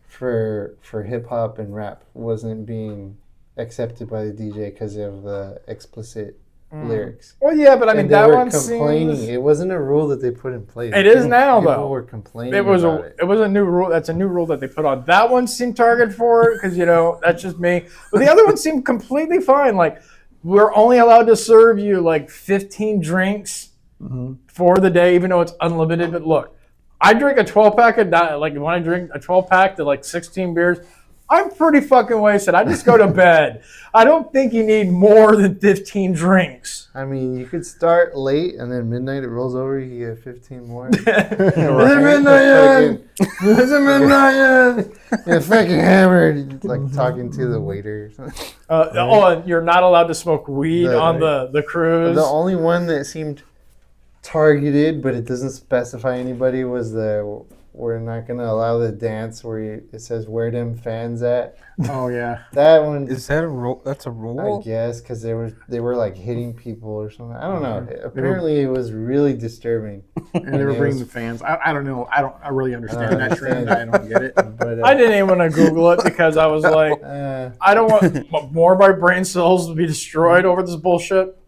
for hip hop and rap wasn't being accepted by the DJ because of the explicit lyrics. Well, yeah, but I mean And they that were one complaining. seems. It wasn't a rule that they put in place. It is now, People though. were complaining. It was about a new rule. That's a new rule that they put on. That one seemed targeted for it because that's just me. But the other one seemed completely fine. Like we're only allowed to serve you like 15 drinks for the day, even though it's unlimited. But look, I drink a 12-pack of that. Like when I drink a 12-pack to like 16 beers, I'm pretty fucking wasted. I just go to bed. I don't think you need more than 15 drinks. I mean, you could start late and then midnight it rolls over. You get 15 more. Is it midnight yet? Is it midnight yet? You're fucking hammered, like talking to the waiter. And you're not allowed to smoke weed on the cruise. The only one that seemed targeted, but it doesn't specify anybody, was we're not gonna allow the dance where it says "where them fans at." Oh yeah, That one. Is that a rule? That's a rule? I guess because they were like hitting people or something. I don't know. Apparently, it was really disturbing. and they were bringing the fans. I don't know. I really understand that trend. I don't get it. But I didn't even want to Google it because I was like, I don't want more of my brain cells to be destroyed over this bullshit.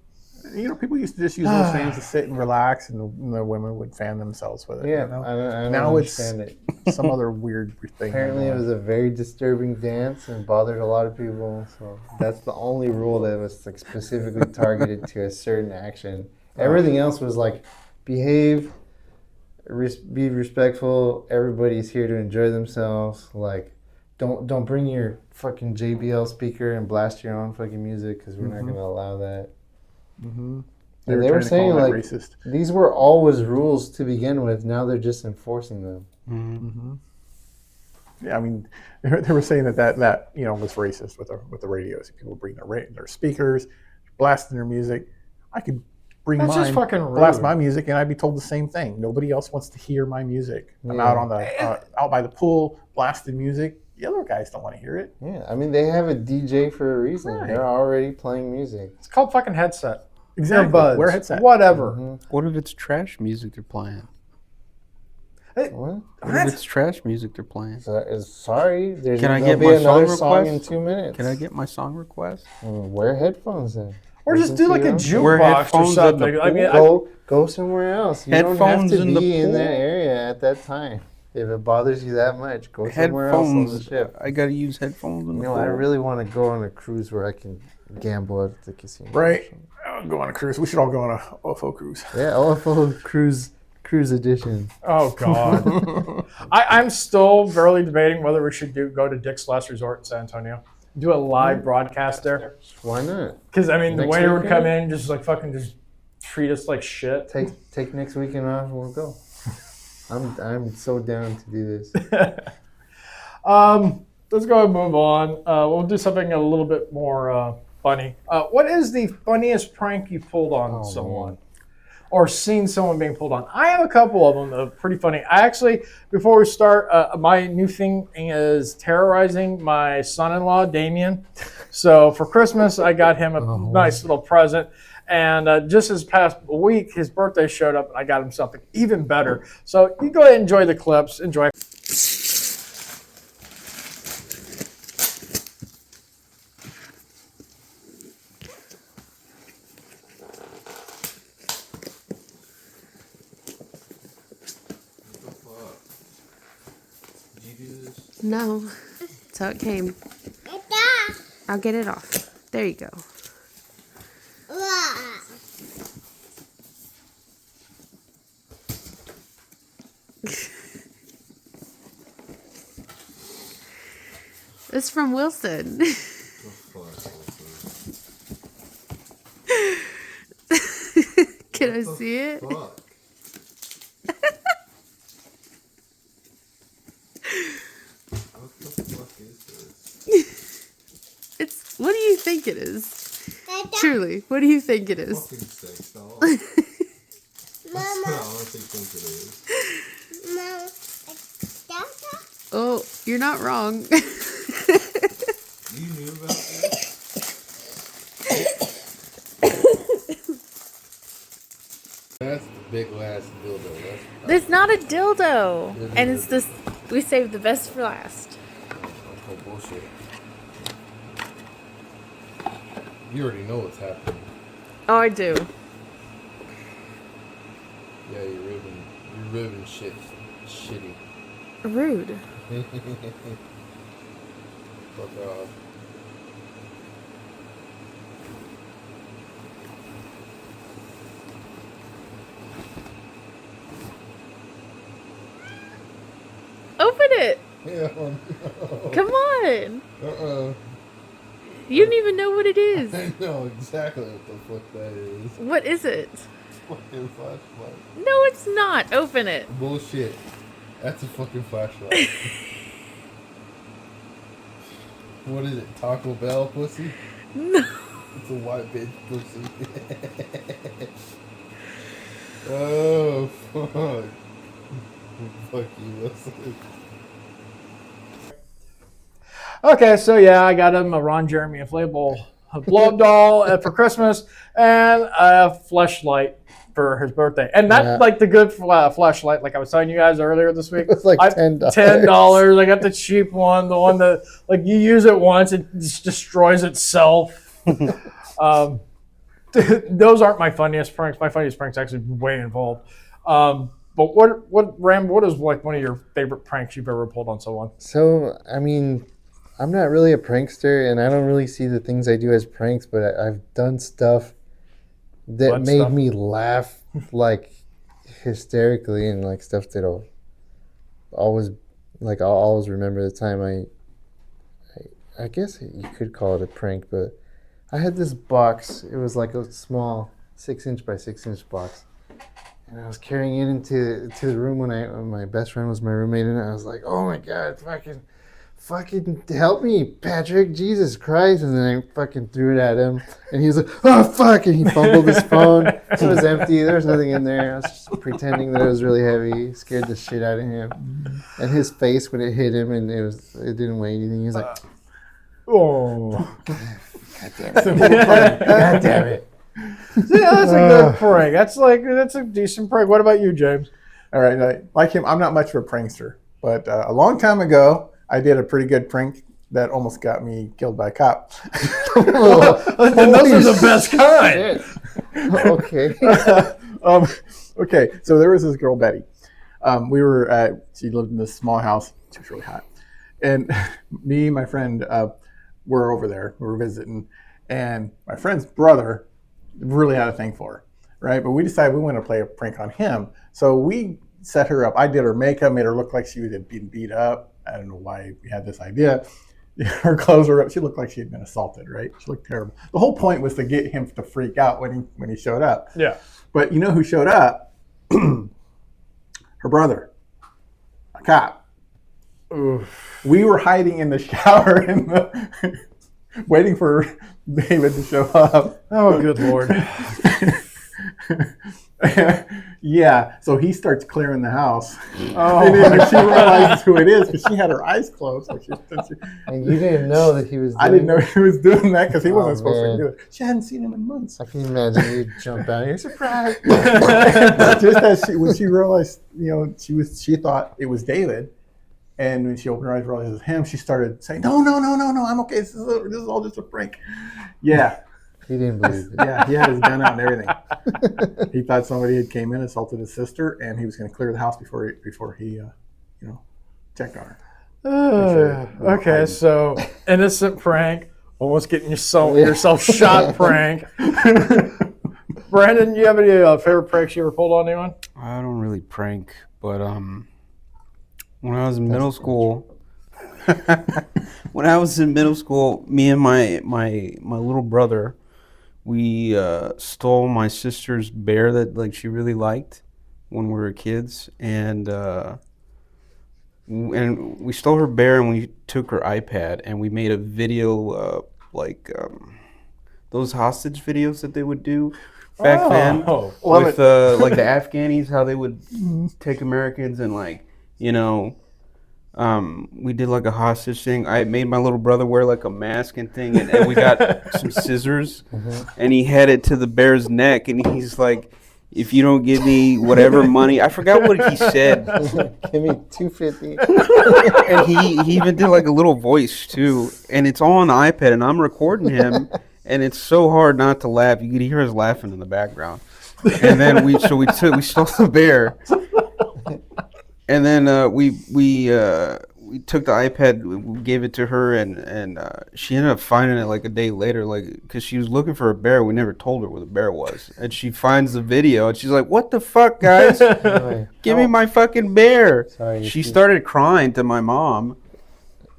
People used to just use those fans to sit and relax, and the women would fan themselves with it. Yeah, I don't Now it's understand it. some other weird thing. Apparently, it was a very disturbing dance and bothered a lot of people. So that's the only rule that was like specifically targeted to a certain action. Everything else was like, behave, be respectful. Everybody's here to enjoy themselves. Like, don't bring your fucking JBL speaker and blast your own fucking music because we're not going to allow that. Mm-hmm. They were saying like racist. These were always rules to begin with. Now they're just enforcing them. Mm-hmm. Yeah, I mean, they were saying that was racist with the radios. People bring their speakers, blasting their music. I could bring That's mine, just fucking rude. blast my music, and I'd be told the same thing. Nobody else wants to hear my music. I'm out on out by the pool blasting music. The other guys don't want to hear it. Yeah, I mean they have a DJ for a reason. Right. They're already playing music. It's called fucking headset. Exactly. Earbuds. Wear a headset. Whatever. What if it's trash music they're playing? What? What if it's trash music they're playing? Sorry, there's Can I there'll get be my another song song request? in 2 minutes. Can I get my song request? Wear headphones then. Or just Listen do like to a your own- Wear jukebox or headphones at the something. I mean, Go somewhere else. You don't have Headphones to in the be in that pool? area at that time. If it bothers you that much, go somewhere else on the Headphones. ship. I gotta use headphones in the I pool. really want to go on a cruise where I can gamble at the casino. Right. I'll go on a cruise. We should all go on a OFO cruise. Yeah, OFO cruise edition. oh god. I'm still barely debating whether we should go to Dick's Last Resort in San Antonio. Do a live broadcast there. Why not? Because I mean, the Next waiter would weekend? come in just like fucking just treat us like shit. Take next weekend off and we'll go. I'm so down to do this. Let's go ahead and move on. We'll do something a little bit more funny. What is the funniest prank you pulled on someone? or seen someone being pulled on. I have a couple of them that are pretty funny. I actually, before we start, my new thing is terrorizing my son-in-law, Damien. So for Christmas, I got him a nice little present. And just this past week, his birthday showed up, and I got him something even better. So you go ahead and enjoy the clips. Enjoy. No, that's how it came. I'll get it off. There you go. It's from Wilson. Can I see it? It's. What do you think it is? Truly, what do you think it is? Fucking sex doll. That's what I honestly think it is. Oh, you're not wrong. You knew about this? That's the big last dildo. There's not a dildo, and it's this. We saved the best for last. Oh, bullshit. You already know what's happening. Oh, I do. Yeah, you're ribbing shit. Shitty. Rude. Fuck off. Open it. Yeah, no. Come on. Uh-uh. You don't even know what it is. I know exactly what the fuck that is. What is it? Fucking flashlight. No, it's not. Open it. Bullshit. That's a fucking flashlight. What is it? Taco Bell pussy? No. It's a white bitch pussy. Oh, fuck. Fuck you, Wilson. Okay, so yeah, I got him a Ron Jeremy inflatable blow-up doll for Christmas and a fleshlight for his birthday. And that's like the good fleshlight, like I was telling you guys earlier this week. It was like $10. $10. I got the cheap one, the one that like you use it once, it just destroys itself. Those aren't my funniest pranks. My funniest pranks actually way involved. But what is like one of your favorite pranks you've ever pulled on someone? So, I mean, I'm not really a prankster, and I don't really see the things I do as pranks, but I've done stuff that made me laugh like hysterically, and like stuff that I'll always remember the time I guess you could call it a prank, but I had this box. It was like a small 6-inch by 6-inch box. And I was carrying it into the room when my best friend was my roommate in it. I was like, oh my God, fucking help me, Patrick, Jesus Christ. And then I fucking threw it at him. And he was like, oh, fuck. And he fumbled his phone. It was empty. There was nothing in there. I was just pretending that it was really heavy. It scared the shit out of him. And his face when it hit him, and it didn't weigh anything. He was like, oh. God damn it. God damn it. Yeah, that's a good prank. That's a decent prank. What about you, James? All right, like him, I'm not much of a prankster, but a long time ago, I did a pretty good prank that almost got me killed by a cop. And those are the best kind. Okay. Okay, so there was this girl, Betty. She lived in this small house. She was really hot. And me and my friend were over there. We were visiting. And my friend's brother really had a thing for her, right? But we decided we wanted to play a prank on him. So we set her up. I did her makeup, made her look like she had been beat up. I don't know why we had this idea. Her clothes were up. She looked like she had been assaulted, right? She looked terrible. The whole point was to get him to freak out when he showed up. Yeah. But you know who showed up? Her brother, a cop. Oof. We were hiding in the shower waiting for David to show up. Oh, good Lord. Yeah, so he starts clearing the house. Oh. And then when she realizes who it is, because she had her eyes closed. So And you didn't know that he was. I didn't know he was doing that because he Oh, wasn't supposed man. to do it. She hadn't seen him in months. I can imagine you jump out. You're surprised. Just as when she realized, she thought it was David, and when she opened her eyes, realized it was him. She started saying, "No, I'm okay. This is all just a prank." Yeah, He didn't believe it. yeah, he had his gun out and everything. He thought somebody had came in, assaulted his sister, and he was going to clear the house before he checked on her. Okay, so innocent prank, almost getting yourself shot prank. Brandon, you have any favorite pranks you ever pulled on anyone? I don't really prank, but when I was in middle school, me and my little brother, we stole my sister's bear that she really liked when we were kids, and we stole her bear and we took her iPad and we made a video those hostage videos that they would do back then with the Afghanis, how they would take Americans and we did like a hostage thing. I made my little brother wear like a mask and thing, and we got some scissors, and he had it to the bear's neck, and he's like, "If you don't give me whatever money," I forgot what he said. Give me $250. And he even did like a little voice too, and it's all on the iPad, and I'm recording him, and it's so hard not to laugh. You could hear us laughing in the background. And then we stole the bear. And then we took the iPad, we gave it to her, and she ended up finding it like a day later, because she was looking for a bear. We never told her where the bear was, and she finds the video, and she's like, "What the fuck, guys? Give me my fucking bear!" Sorry, she started crying to my mom,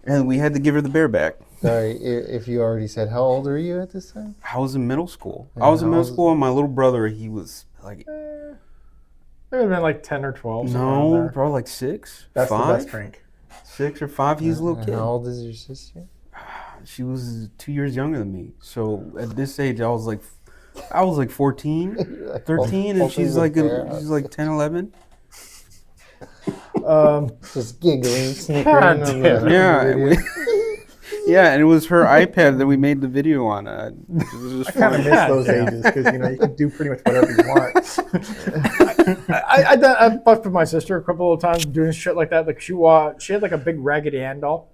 and we had to give her the bear back. Sorry, if you already said, how old are you at this time? I was in middle school. Yeah, I was in middle school, and my little brother, he was like, It would have been like 10 or 12. no, probably like 6, That's 5. the best prank. 6 or 5. He's a little And kid. how old is your sister? She was 2 years younger than me. So at this age, I was like 14, 13, and she's like 10, 11. Just giggling, snickering. God on damn. the video. Yeah, and it was her iPad that we made the video on. It was I just kind of funny. miss those ages because you can do pretty much whatever you want. I busted my sister a couple of times doing shit like that. Like she had like a big Raggedy Ann doll,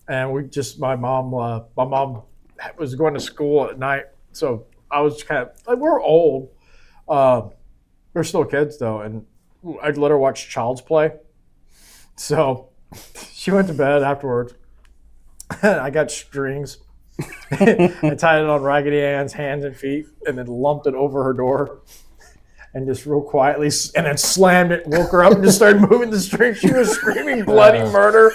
and my mom was going to school at night, so I was kind of like, we're old, we're still kids though, and I'd let her watch Child's Play. So she went to bed afterwards. I got strings. I tied it on Raggedy Ann's hands and feet, and then lumped it over her door, and just real quietly, and then slammed it, woke her up, and just started moving the string. She was screaming bloody murder.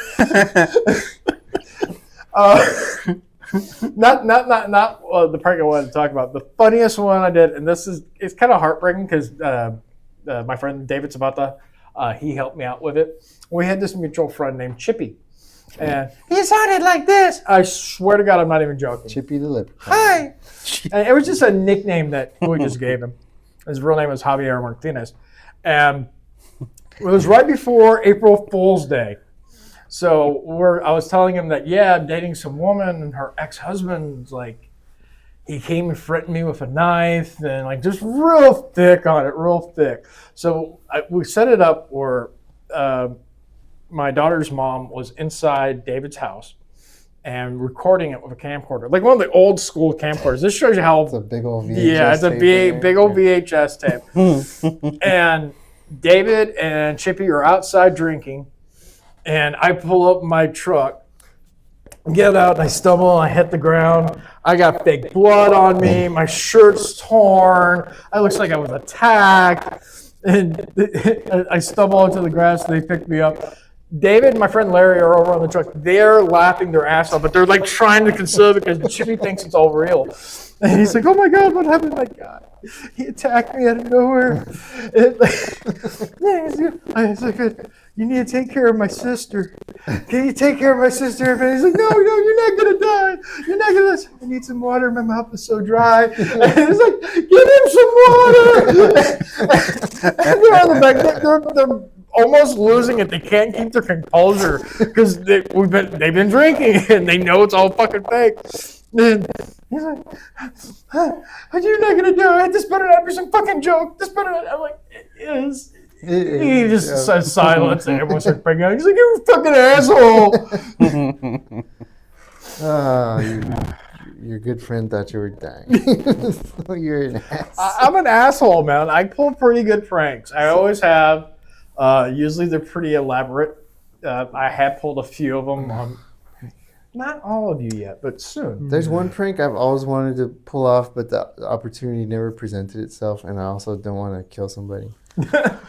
Not the prank I wanted to talk about. The funniest one I did, and it's kind of heartbreaking because my friend David Sabata, he helped me out with it. We had this mutual friend named Chippy. And he sounded like this. I swear to God, I'm not even joking. Chippy the Lip. Hi. And it was just a nickname that we just gave him. His real name was Javier Martinez. And it was right before April Fool's Day. So I was telling him that, I'm dating some woman, and her ex-husband's like, he came and threatened me with a knife, and like just real thick on it, real thick. So we set it up where my daughter's mom was inside David's house and recording it with a camcorder, like one of the old school camcorders. This shows you how It's a big old VHS yeah, it's a tape big old VHS tape. And David and Chippy are outside drinking, and I pull up my truck, get out, and I stumble, and I hit the ground. I got fake blood on me. My shirt's torn. I looks like I was attacked. And I stumble onto the grass. They pick me up. David and my friend Larry are over on the truck. They're laughing their ass off, but they're like trying to console it because Chippy thinks it's all real. And he's like, "Oh my God, what happened?" Like, God, he attacked me out of nowhere. I was like, "You need to take care of my sister. Can you take care of my sister?" And he's like, no, you're not gonna die. You're not gonna. I need some water. My mouth is so dry. And he's like, "Give him some water." they're on the back. They're almost losing it. They can't keep their composure because they've been drinking and they know it's all fucking fake. And he's like, "You're not gonna do it. This better not be some fucking joke. This better not." I'm like, "It is." He just says silence and everyone starts breaking out. He's like, "You fucking asshole." Your good friend thought you were dying. So you're an ass. I'm an asshole, man. I pull pretty good pranks. I always have. Usually they're pretty elaborate. I have pulled a few of them on. Not all of you yet, but soon. There's one prank I've always wanted to pull off, but the opportunity never presented itself, and I also don't want to kill somebody.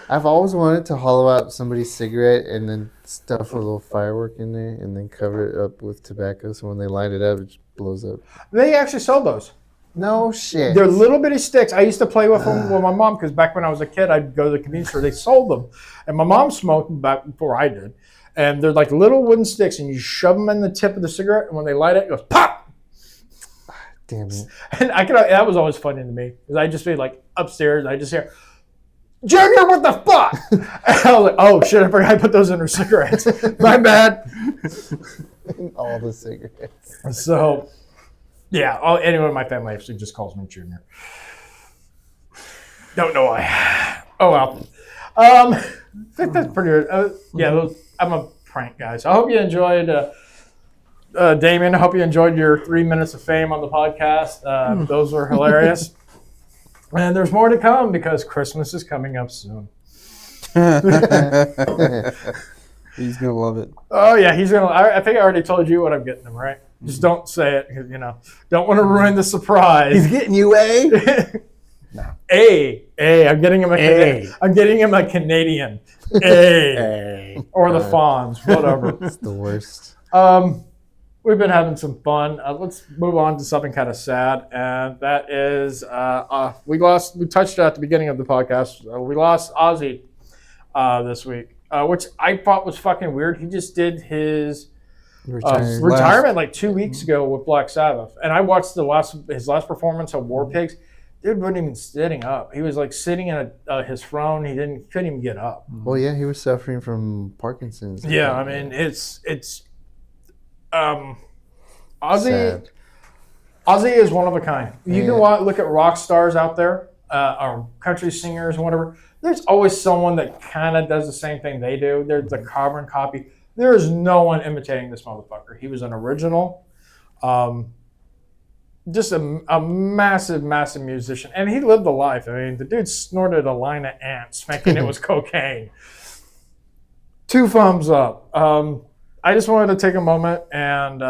I've always wanted to hollow out somebody's cigarette and then stuff a little firework in there and then cover it up with tobacco so when they light it up, it just blows up. They actually sold those. No shit. They're little bitty sticks. I used to play with them with my mom because back when I was a kid, I'd go to the convenience store. They sold them. And my mom smoked them back before I did. And they're like little wooden sticks, and you shove them in the tip of the cigarette, and when they light it goes pop. Damn it. And that was always funny to me because I just be like upstairs, I just hear, Junior, what the fuck? And I was like, oh shit, I forgot I put those in her cigarettes. My bad. All the cigarettes. So, yeah, anyone in my family actually just calls me Junior. Don't know why. Oh well. I think that's pretty good. I'm a prank guy. So I hope you enjoyed, Damien. I hope you enjoyed your 3 minutes of fame on the podcast. Those were hilarious. And there's more to come because Christmas is coming up soon. He's gonna love it. Oh yeah, he's gonna. I think I already told you what I'm getting him, right? Just don't say it, 'cause, don't want to ruin the surprise. He's getting you, I'm getting him I'm getting him a Canadian. Or the Fonz, whatever. It's the worst. We've been having some fun. Let's move on to something kind of sad, and that is we touched at the beginning of the podcast. We lost Ozzy this week, which I thought was fucking weird. He just did his retirement like 2 weeks ago with Black Sabbath, and I watched his last performance of War Pigs. Dude wasn't even sitting up. He was like sitting in his throne. He couldn't even get up. Well, yeah, he was suffering from Parkinson's. Yeah, I mean it's Ozzy. Sad. Ozzy is one of a kind. You can look at rock stars out there, or country singers and whatever. There's always someone that kind of does the same thing they do. They're the carbon copy. There is no one imitating this motherfucker. He was an original. Just a massive, massive musician. And he lived a life. I mean, the dude snorted a line of ants thinking it was cocaine. 2 thumbs up. I just wanted to take a moment and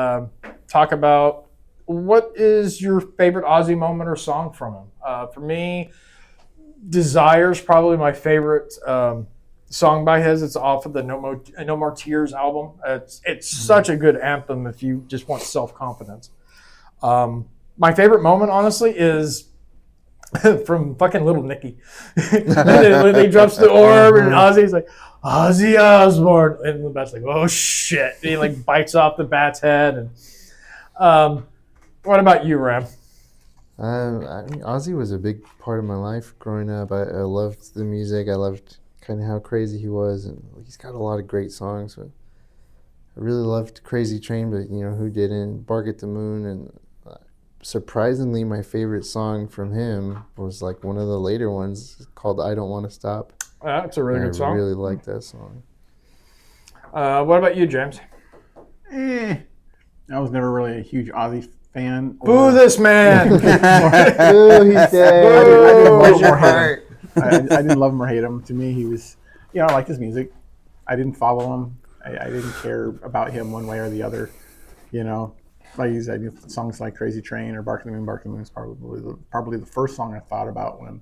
talk about what is your favorite Ozzy moment or song from him. For me, Desire's probably my favorite song by his. It's off of the No More Tears album. It's such a good anthem if you just want self-confidence. My favorite moment, honestly, is from fucking Little Nicky. when he drops the orb and Ozzy's like, Ozzy Osbourne. And the bat's like, oh shit. And he like bites off the bat's head. And what about you, Ram? I mean, Ozzy was a big part of my life growing up. I loved the music. I loved kind of how crazy he was. And he's got a lot of great songs. But I really loved Crazy Train, but who didn't? Bark at the Moon. And surprisingly, my favorite song from him was like one of the later ones called I Don't Want to Stop. That's a really good song. I really like that song. What about you, James? I was never really a huge Ozzy fan. Boo this man! Boo, he's dead. I didn't love him or hate him. To me, he was, I liked his music. I didn't follow him. I didn't care about him one way or the other. Like you said, songs like Crazy Train or Bark at the Moon. Bark at the Moon is probably the first song I thought about when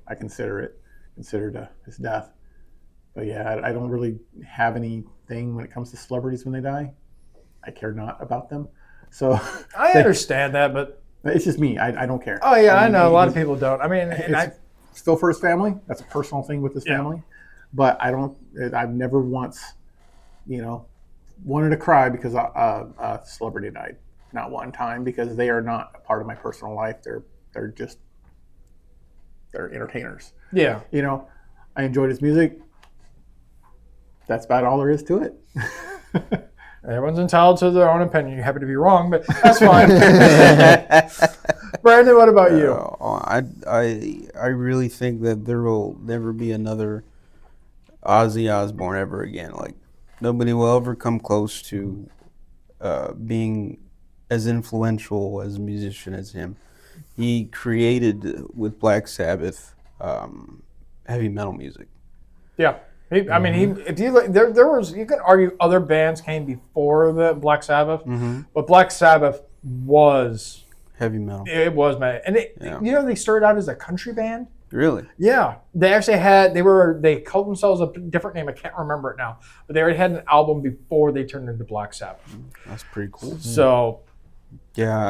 I considered his death. But yeah, I don't really have anything when it comes to celebrities when they die. I care not about them. So I understand that, but it's just me. I don't care. Oh yeah, I know a lot of people don't. I mean, it's still for his family. That's a personal thing with his family. But I've never once, wanted to cry because a celebrity died. Not one time, because they are not a part of my personal life. They're just they're entertainers. Yeah. You know, I enjoyed his music. That's about all there is to it. Everyone's entitled to their own opinion. You happen to be wrong, but that's fine. Brandon, what about you? I really think that there will never be another Ozzy Osbourne ever again. Like nobody will ever come close to being as influential as a musician as him. He created with Black Sabbath heavy metal music. Yeah. I mean, if you look, there was, you could argue other bands came before the Black Sabbath, but Black Sabbath was Heavy metal. It was, man. And you know, they started out as a country band. Really? Yeah. They actually they called themselves a different name. I can't remember it now, but they already had an album before they turned into Black Sabbath. That's pretty cool. So, yeah,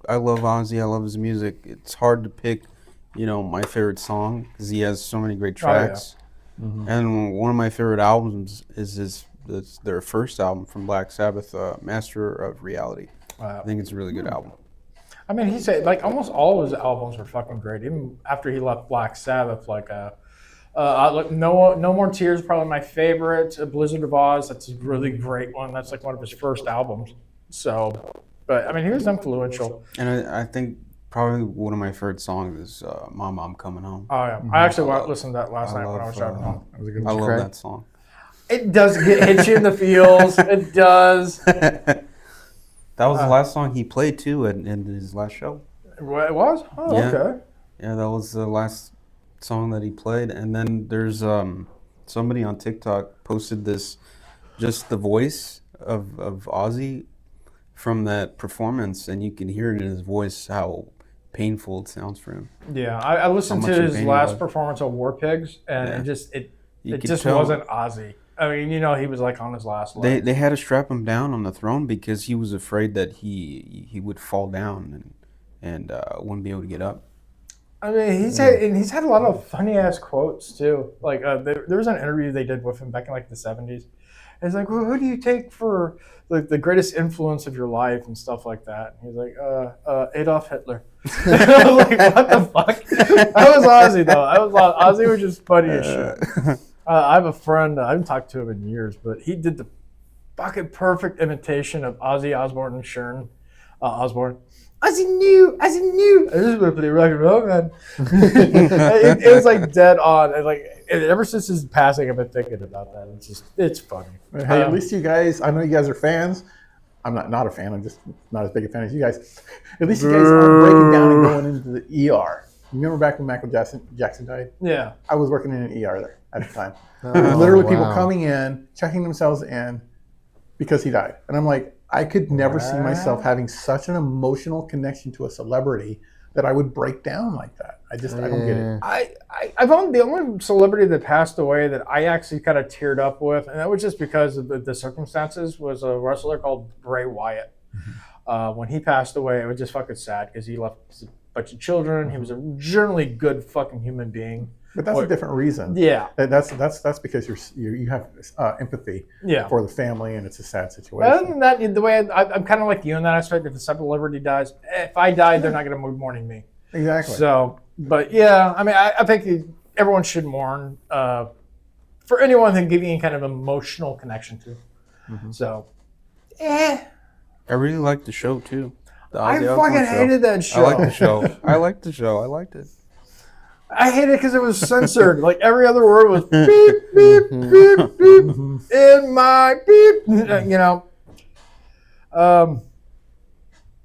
I love Ozzy. I love his music. It's hard to pick, my favorite song because he has so many great tracks. And one of my favorite albums is their first album from Black Sabbath, Master of Reality. I think it's a really good album. I mean, he said like almost all of his albums were fucking great. Even after he left Black Sabbath, No More Tears, probably my favorite. Blizzard of Oz, that's a really great one. That's like one of his first albums. So, but I mean, he was influential. And I think probably one of my favorite songs is "Mama, I'm Coming Home." Oh yeah, I actually listened to that last night when I was driving home. That was a good I one. love that song. It does hit you in the feels. It does. That was the last song he played too in his last show. It was? Oh, Yeah. okay. Yeah, that was the last song that he played. And then there's somebody on TikTok posted this, just the voice of Ozzy from that performance, and you can hear it in his voice how painful it sounds for him. Yeah, I listened How to much his pain he last was. performance of War Pigs, and Yeah. You it could just tell. wasn't Ozzy. I mean, he was like on his last leg. They had to strap him down on the throne because he was afraid that he would fall down and wouldn't be able to get up. I mean, he's had a lot of funny ass quotes too. Like there was an interview they did with him back in like the 70s. It's like, well, who do you take for like the greatest influence of your life and stuff like that? And he's like, Adolf Hitler. I'm like, what the fuck? That was Ozzy though. Ozzy was just funny as shit. I have a friend. I haven't talked to him in years, but he did the fucking perfect imitation of Ozzy Osbourne and Sharon Osbourne. Ozzy knew. I just want to play rock and roll, man. it was like dead on. And ever since his passing, I've been thinking about that. It's funny. Hey, at least you guys, I know you guys are fans. I'm not a fan. I'm just not as big a fan as you guys. At least you guys aren't breaking down and going into the ER. You remember back when Michael Jackson died? Yeah. I was working in an ER there at the time. There was literally people coming in, checking themselves in because he died. And I'm like, I could never see myself having such an emotional connection to a celebrity that I would break down like that. I don't get it. I've only the only celebrity that passed away that I actually kind of teared up with, and that was just because of the circumstances, was a wrestler called Bray Wyatt. When he passed away, it was just fucking sad because he left a bunch of children. He was a generally good fucking human being. But that's a different reason. Yeah. That's because you have empathy for the family, and it's a sad situation. Other than that, the way I'm kind of like you in that aspect. If a celebrity dies, if I died, they're not going to be mourning me. Exactly. So, but yeah, I mean, I think everyone should mourn for anyone that give you any kind of emotional connection to. So, I really liked the show too. The I Ozzy fucking Osbourne show. hated that show. I liked the show. I liked the show. I liked it. I hate it because it was censored. Like every other word was beep, beep, beep, beep, in my beep.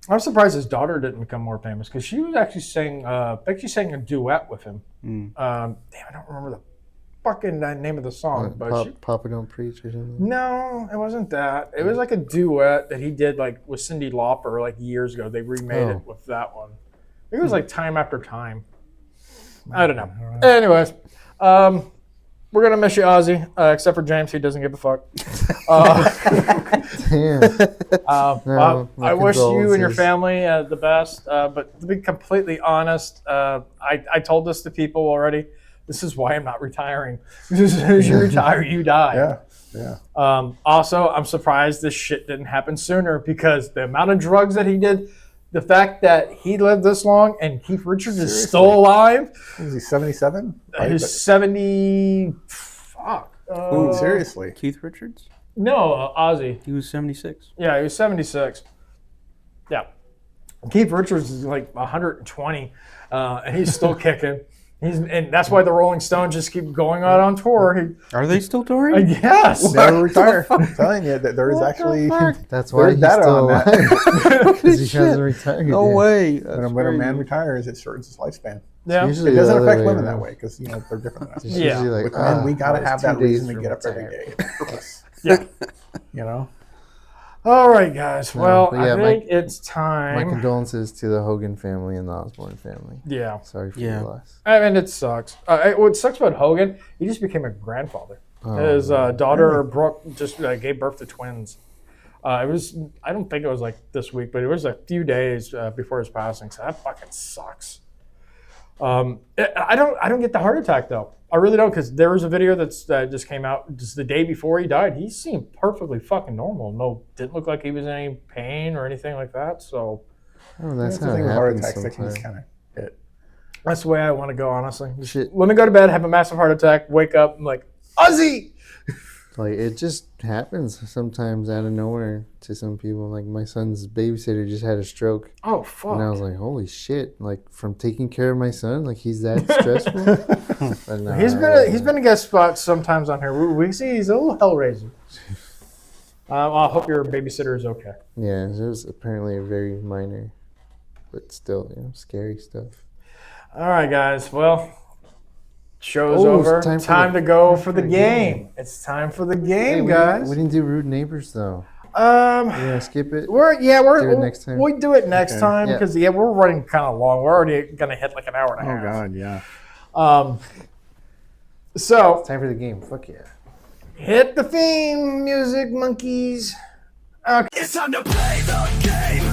I'm surprised his daughter didn't become more famous because she was actually sang a duet with him. Damn, I don't remember the fucking name of the song. But Papa Don't Preach or something? no, it wasn't that. It was like a duet that he did like with Cyndi Lauper like years ago. They remade it with that one. I think it was like Time After Time. I don't know. Anyways, we're gonna miss you, Ozzy, except for James. He doesn't give a fuck. Damn. I wish you and your condolences. family the best. But to be completely honest, I told this to people already. This is why I'm not retiring. As soon as you retire, you die. Yeah. Also, I'm surprised this shit didn't happen sooner because the amount of drugs that he did, the fact that he lived this long and Keith Richards is Seriously. still alive. Was he 77? He's 70. Fuck. Seriously. Keith Richards? No, Ozzy. He was 76. Yeah, he was 76. Yeah. Keith Richards is like 120, and he's still kicking. And that's why the Rolling Stones just keep going out on tour. Are they still touring? Yes. Never retire. I'm telling you that there is actually That's why he's data still on that. alive. Because he hasn't retired No yet. way. when a man retires, it shortens his lifespan. Yeah. Usually It the doesn't other affect way women that around. way because they're different than us. It's Yeah. usually like, With men, we gotta it's have 2 that days reason to from get up every retirement. day. Purpose. Yeah. You know. All right, guys. Well, but yeah, I think it's My time. condolences to the Hogan family and the Osborne family. Yeah. Sorry for Yeah. your loss. I mean, it sucks. What sucks about Hogan, he just became a grandfather. His daughter Brooke just gave birth to twins. It was, I don't think it was like this week, but it was a few days before his passing. So that fucking sucks. I don't get the heart attack though. I really don't, because there was a video that just came out just the day before he died. He seemed perfectly fucking normal. No, didn't look like he was in any pain or anything like that. So Oh, that's That's the how it thing with heart happens attacks. They can just sometimes. kind of hit. that's the way I want to go, honestly. Just Shit. let me go to bed, have a massive heart attack, wake up, I'm like, Ozzy! Like, it just happens sometimes out of nowhere to some people. Like, my son's babysitter just had a stroke. Oh, fuck. And I was like, holy shit. Like, from taking care of my son, like, he's that stressful? But no, He's been a guest spot sometimes on here. We see he's a little hellraiser. I hope your babysitter is okay. Yeah, it was apparently a very minor, but still, scary stuff. All right, guys. Well, show's Oh, it's over. time Time, for to go for the game. It's time for the game, we guys. didn't do rude neighbors, though. We're going to skip it? We're Do it next time? We do it next Okay. time Yeah. because we're running kind of long. We're already gonna hit like an hour and a Oh half. God, yeah. So Time for the game. Fuck yeah. hit the theme music, monkeys. It's time to play the game.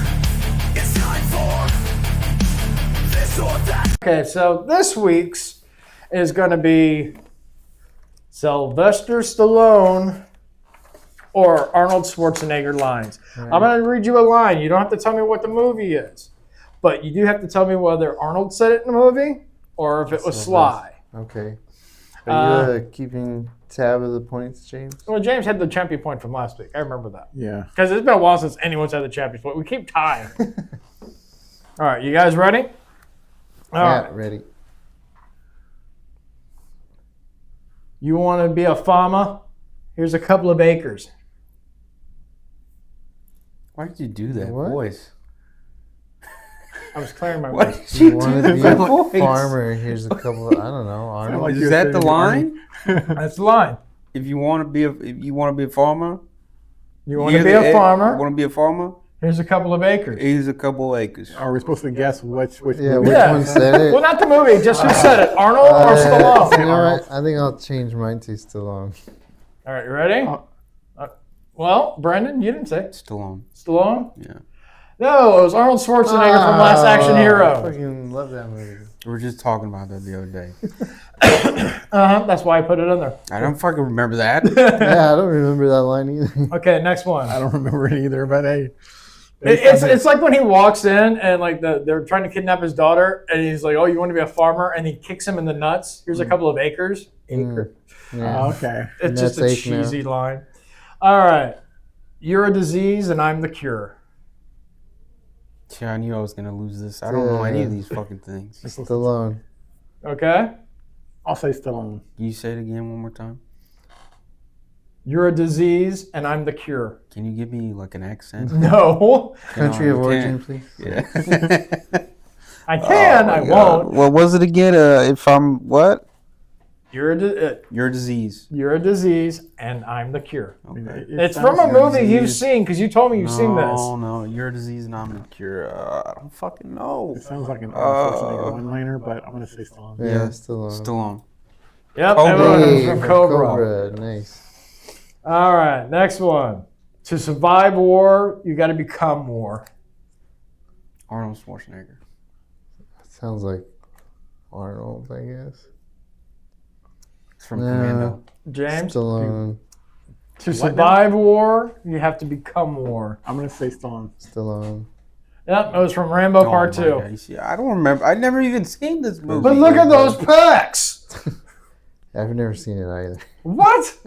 It's time for this or that. Okay, so this week's is gonna be Sylvester Stallone or Arnold Schwarzenegger lines. I'm going to read you a line. You don't have to tell me what the movie is, but you do have to tell me whether Arnold said it in the movie or if it was Sly. Okay. Are you keeping tab of the points, James? Well, James had the champion point from last week. I remember that. Yeah. Because it's been a while since anyone's had the champion point. We keep tying. All right, you guys ready? All Yeah, right. ready. You want to be a farmer? Here's a couple of acres. Why did you do that What? voice? I was clearing my Why voice. did you You want do to be that a voice? farmer? Here's a couple of, I don't know, Arnold. Like Is you're that saying the the line? That's the line. If you want to be a farmer, You want to be a farmer? Want to be a farmer? Here's a couple of acres. Here's a couple acres. Are we supposed to guess which Yeah, movie? which Yeah. one said it? Well, not the movie, just who said it, Arnold or You Stallone? know what? I think I'll change mine to Stallone. All right, you ready? Well, Brandon, you didn't say it. Stallone. Stallone? Yeah. No, it was Arnold Schwarzenegger from Last Action I Hero. fucking love that movie. We were just talking about that the other day. That's why I put it in there. I don't fucking remember that. Yeah, I don't remember that line either. Okay, next one. I don't remember it either, but hey. It's like when he walks in and like they're trying to kidnap his daughter, and he's like, "Oh, you want to be a farmer?" And he kicks him in the nuts. Here's a couple of acres. Acre. Yeah. Okay. It's just a That's safe now. cheesy line. All right, you're a disease and I'm the cure. Yeah, I knew I was gonna lose this. I don't know any of these fucking things. Stallone. Okay, I'll say Stallone. Can you say it again one more time? you're a disease and I'm the cure. Can you give me like an accent? No, Country No, of you origin, can't. please. Yeah. I can. I won't. What was it again? If I'm what? You're You're a disease. a disease and I'm the cure. Okay. It's from a movie you've seen because you told me you've seen this. No, you're a disease and I'm a cure. I don't fucking know. It sounds like an Schwarzenegger one-liner, but I'm going to say Stallone. Yeah, Stallone. Stallone. Yep, Cobra. everyone Hey, from from Cobra. Nice. All right, next one. To survive war, you got to become war. Arnold Schwarzenegger. Sounds like Arnold, I guess. It's from No. Commando. James, Stallone. to survive war, you have to become war. I'm going to say Stallone. Stallone. Yep, it was from Rambo Part my 2. God, you see, I don't remember. I'd never even seen this movie. But look at those pecs! I've never seen it either. What?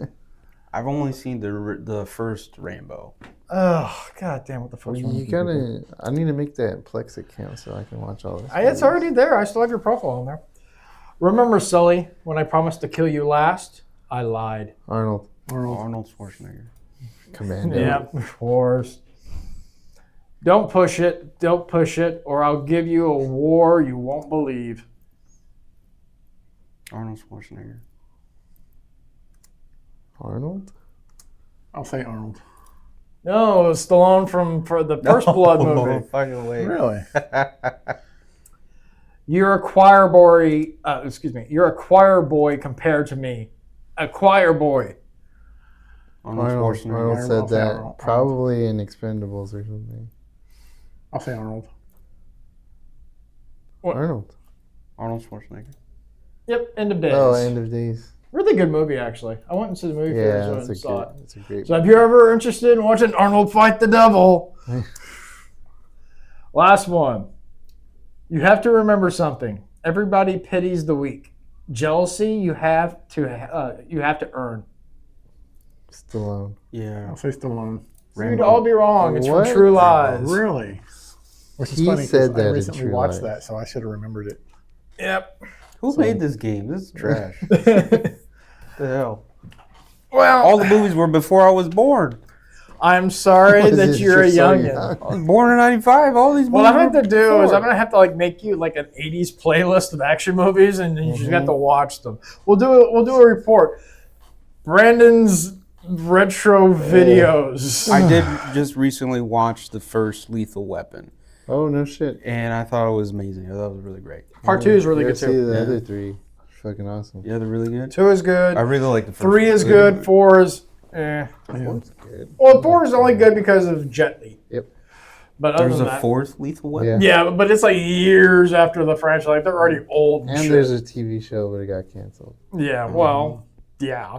I've only seen the first Rambo. Oh, god damn, what the fuck? You gotta. I need to make that Plex account so I can watch all this. It's already there. I still have your profile on there. Remember, Sully, when I promised to kill you last? I lied. Arnold. Arnold Schwarzenegger. Commando. Yeah, of course. Don't push it. Don't push it, or I'll give you a war you won't believe. Arnold Schwarzenegger. Arnold? I'll say Arnold. No, it was Stallone for the First Blood movie. Fucking way. Really? You're a choir boy. You're a choir boy compared to me. A choir boy. Arnold Arnold Schwarzenegger. said I'll say that Arnold. probably in Expendables or something. I'll say Arnold. What? Arnold. Arnold Schwarzenegger. Yep. End of days. Oh, End of Days. Really good movie, actually. I went and saw the movie Yeah, theaters that's and saw it. that's a great. So if you're ever interested in watching Arnold fight the devil, last one. You have to remember something. Everybody pities the weak. Jealousy you have to earn. Stallone. Yeah. I'll say Stallone. You'd all be wrong. It's What? from True Lies. Really? Which is He funny 'cause said that I in recently True watched Lies. that, so I should have remembered it. Yep. Who made this game? This is trash. The hell? Well, All the movies were before I was born. I'm sorry Was that it you're a just so youngin. young? I was born in '95. All these movies. What I'm going to were have to do is before. I'm going to have to like make you like an 80s playlist of action movies, and you just have to watch them. We'll do a report. Brandon's retro videos. I did just recently watch the first Lethal Weapon, Oh no shit. and I thought it was amazing. I thought it was really great. Part 2 is really You good gotta see too. the Yeah. other three. Fucking awesome. Yeah, they're really good. 2 is good. I really like the first. 3 is one. good. 4 is eh. One's good. Well, 4 is only good because of Jet Li. Yep. But other There's than a that, fourth Lethal Weapon. Yeah. yeah, but it's like years after the franchise. Like they're already old. And shit. there's a TV show, but it got canceled. Yeah, well, yeah.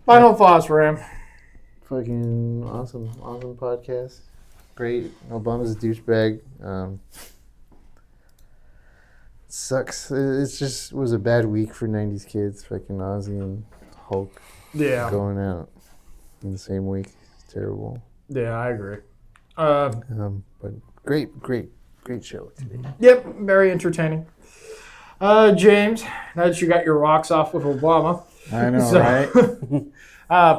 Final thoughts, Ram. Fucking awesome podcast. Great. Obama's a douchebag. Sucks. It just was a bad week for 90s kids. Fucking Ozzy and Hulk Yeah, going out in the same week. It's terrible. yeah, I agree. But great show today. Yep, very entertaining. James, now that you got your rocks off with Obama, I know, So- right?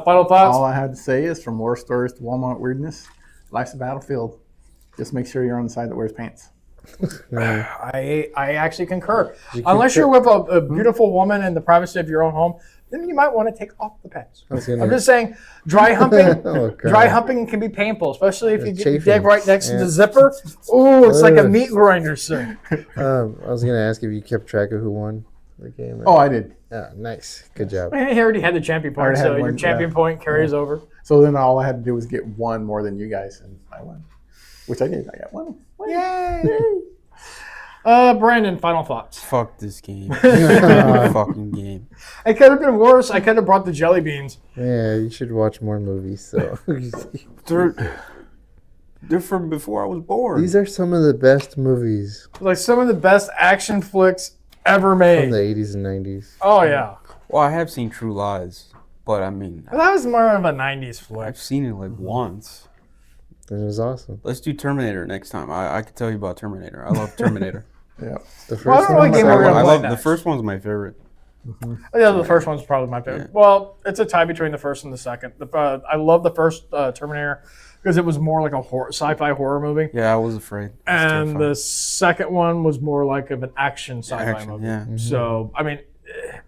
final thoughts. All I had to say is from war stories to Walmart weirdness, life's a battlefield. Just make sure you're on the side that wears pants. I actually concur. You Unless keep you're with a beautiful woman in the privacy of your own home, then you might want to take off the pants. I was gonna- I'm just saying, dry humping. Oh, God. Dry humping can be painful, especially if you It's get your chafing. dick right next to Yeah. the zipper. Ooh, it's like a Ugh. meat grinder soon. I was gonna ask if you kept track of who won the game. Oh, I did. Yeah, nice. Good job. He already had the champion point, already had so your one, champion yeah. point carries over. So then all I had to do was get one more than you guys, and I won. Which I did. I got one. Yay! Brandon, final thoughts. Fuck this game. Fucking game. It could have been worse. I could have brought the jelly beans. Yeah, you should watch more movies. So They're from before I was born. these are some of the best movies Like some of the best action flicks ever from made. the 80s and 90s. Oh, yeah. Well, I have seen True Lies, but I mean, That was more of a 90s flick. I've seen it like once. It was awesome. Let's do Terminator next time. I could tell you about Terminator. I love Terminator. Yeah. The first Well, I don't one really get was- more I play love next. the first one's my favorite. Yeah, the first one's probably my favorite. Yeah. Well, it's a tie between the first and the second. I love the first Terminator because it was more like a sci-fi horror movie. Yeah, I was afraid. It's And terrifying. the second one was more like of an action sci-fi Action, movie. yeah. So, I mean,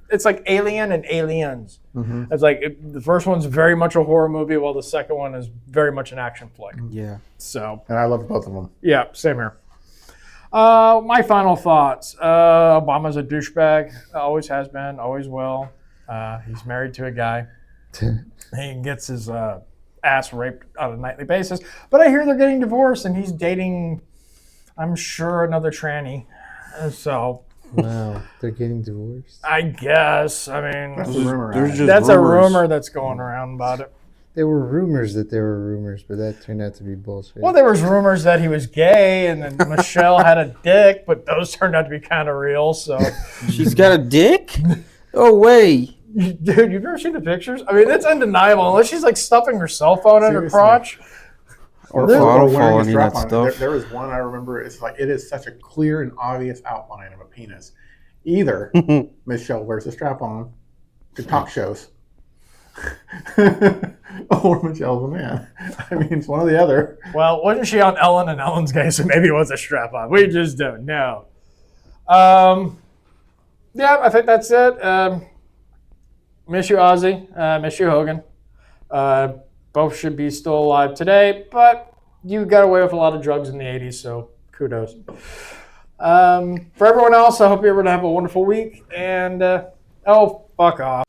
it's like Alien and Aliens. Mm-hmm. It's like the first one's very much a horror movie, while the second one is very much an action flick. Yeah. So, And I loved both of them. yeah, same here. My final thoughts. Obama's a douchebag. Always has been, always will. He's married to a guy. He gets his ass raped on a nightly basis. But I hear they're getting divorced, and he's dating, I'm sure, another tranny. So, Wow, they're getting divorced. I guess. I mean, That's the rumor. There's right? just that's a rumors. rumor that's going around about it. There were rumors that there were rumors, but that turned out to be bullshit. Well, there was rumors that he was gay, and then Michelle had a dick, but those turned out to be kind of real. So, She's got a dick? Oh, way. dude, you've never seen the pictures? I mean, it's undeniable. Unless she's like stuffing her cell phone in her Seriously. crotch. Or Or bottle wearing a falling in strap that on. stuff. There was one I remember. It's like it is such a clear and obvious outline of a penis. Either Michelle wears a strap on to talk shows, or Michelle's a man. I mean, it's one or the other. Well, wasn't she on Ellen and Ellen's gay, so maybe it was a strap on. We just don't know. Yeah, I think that's it. Miss you, Ozzy. Miss you, Hogan. Both should be still alive today, but you got away with a lot of drugs in the 80s, so kudos. For everyone else, I hope you're able to have a wonderful week, and oh, fuck off.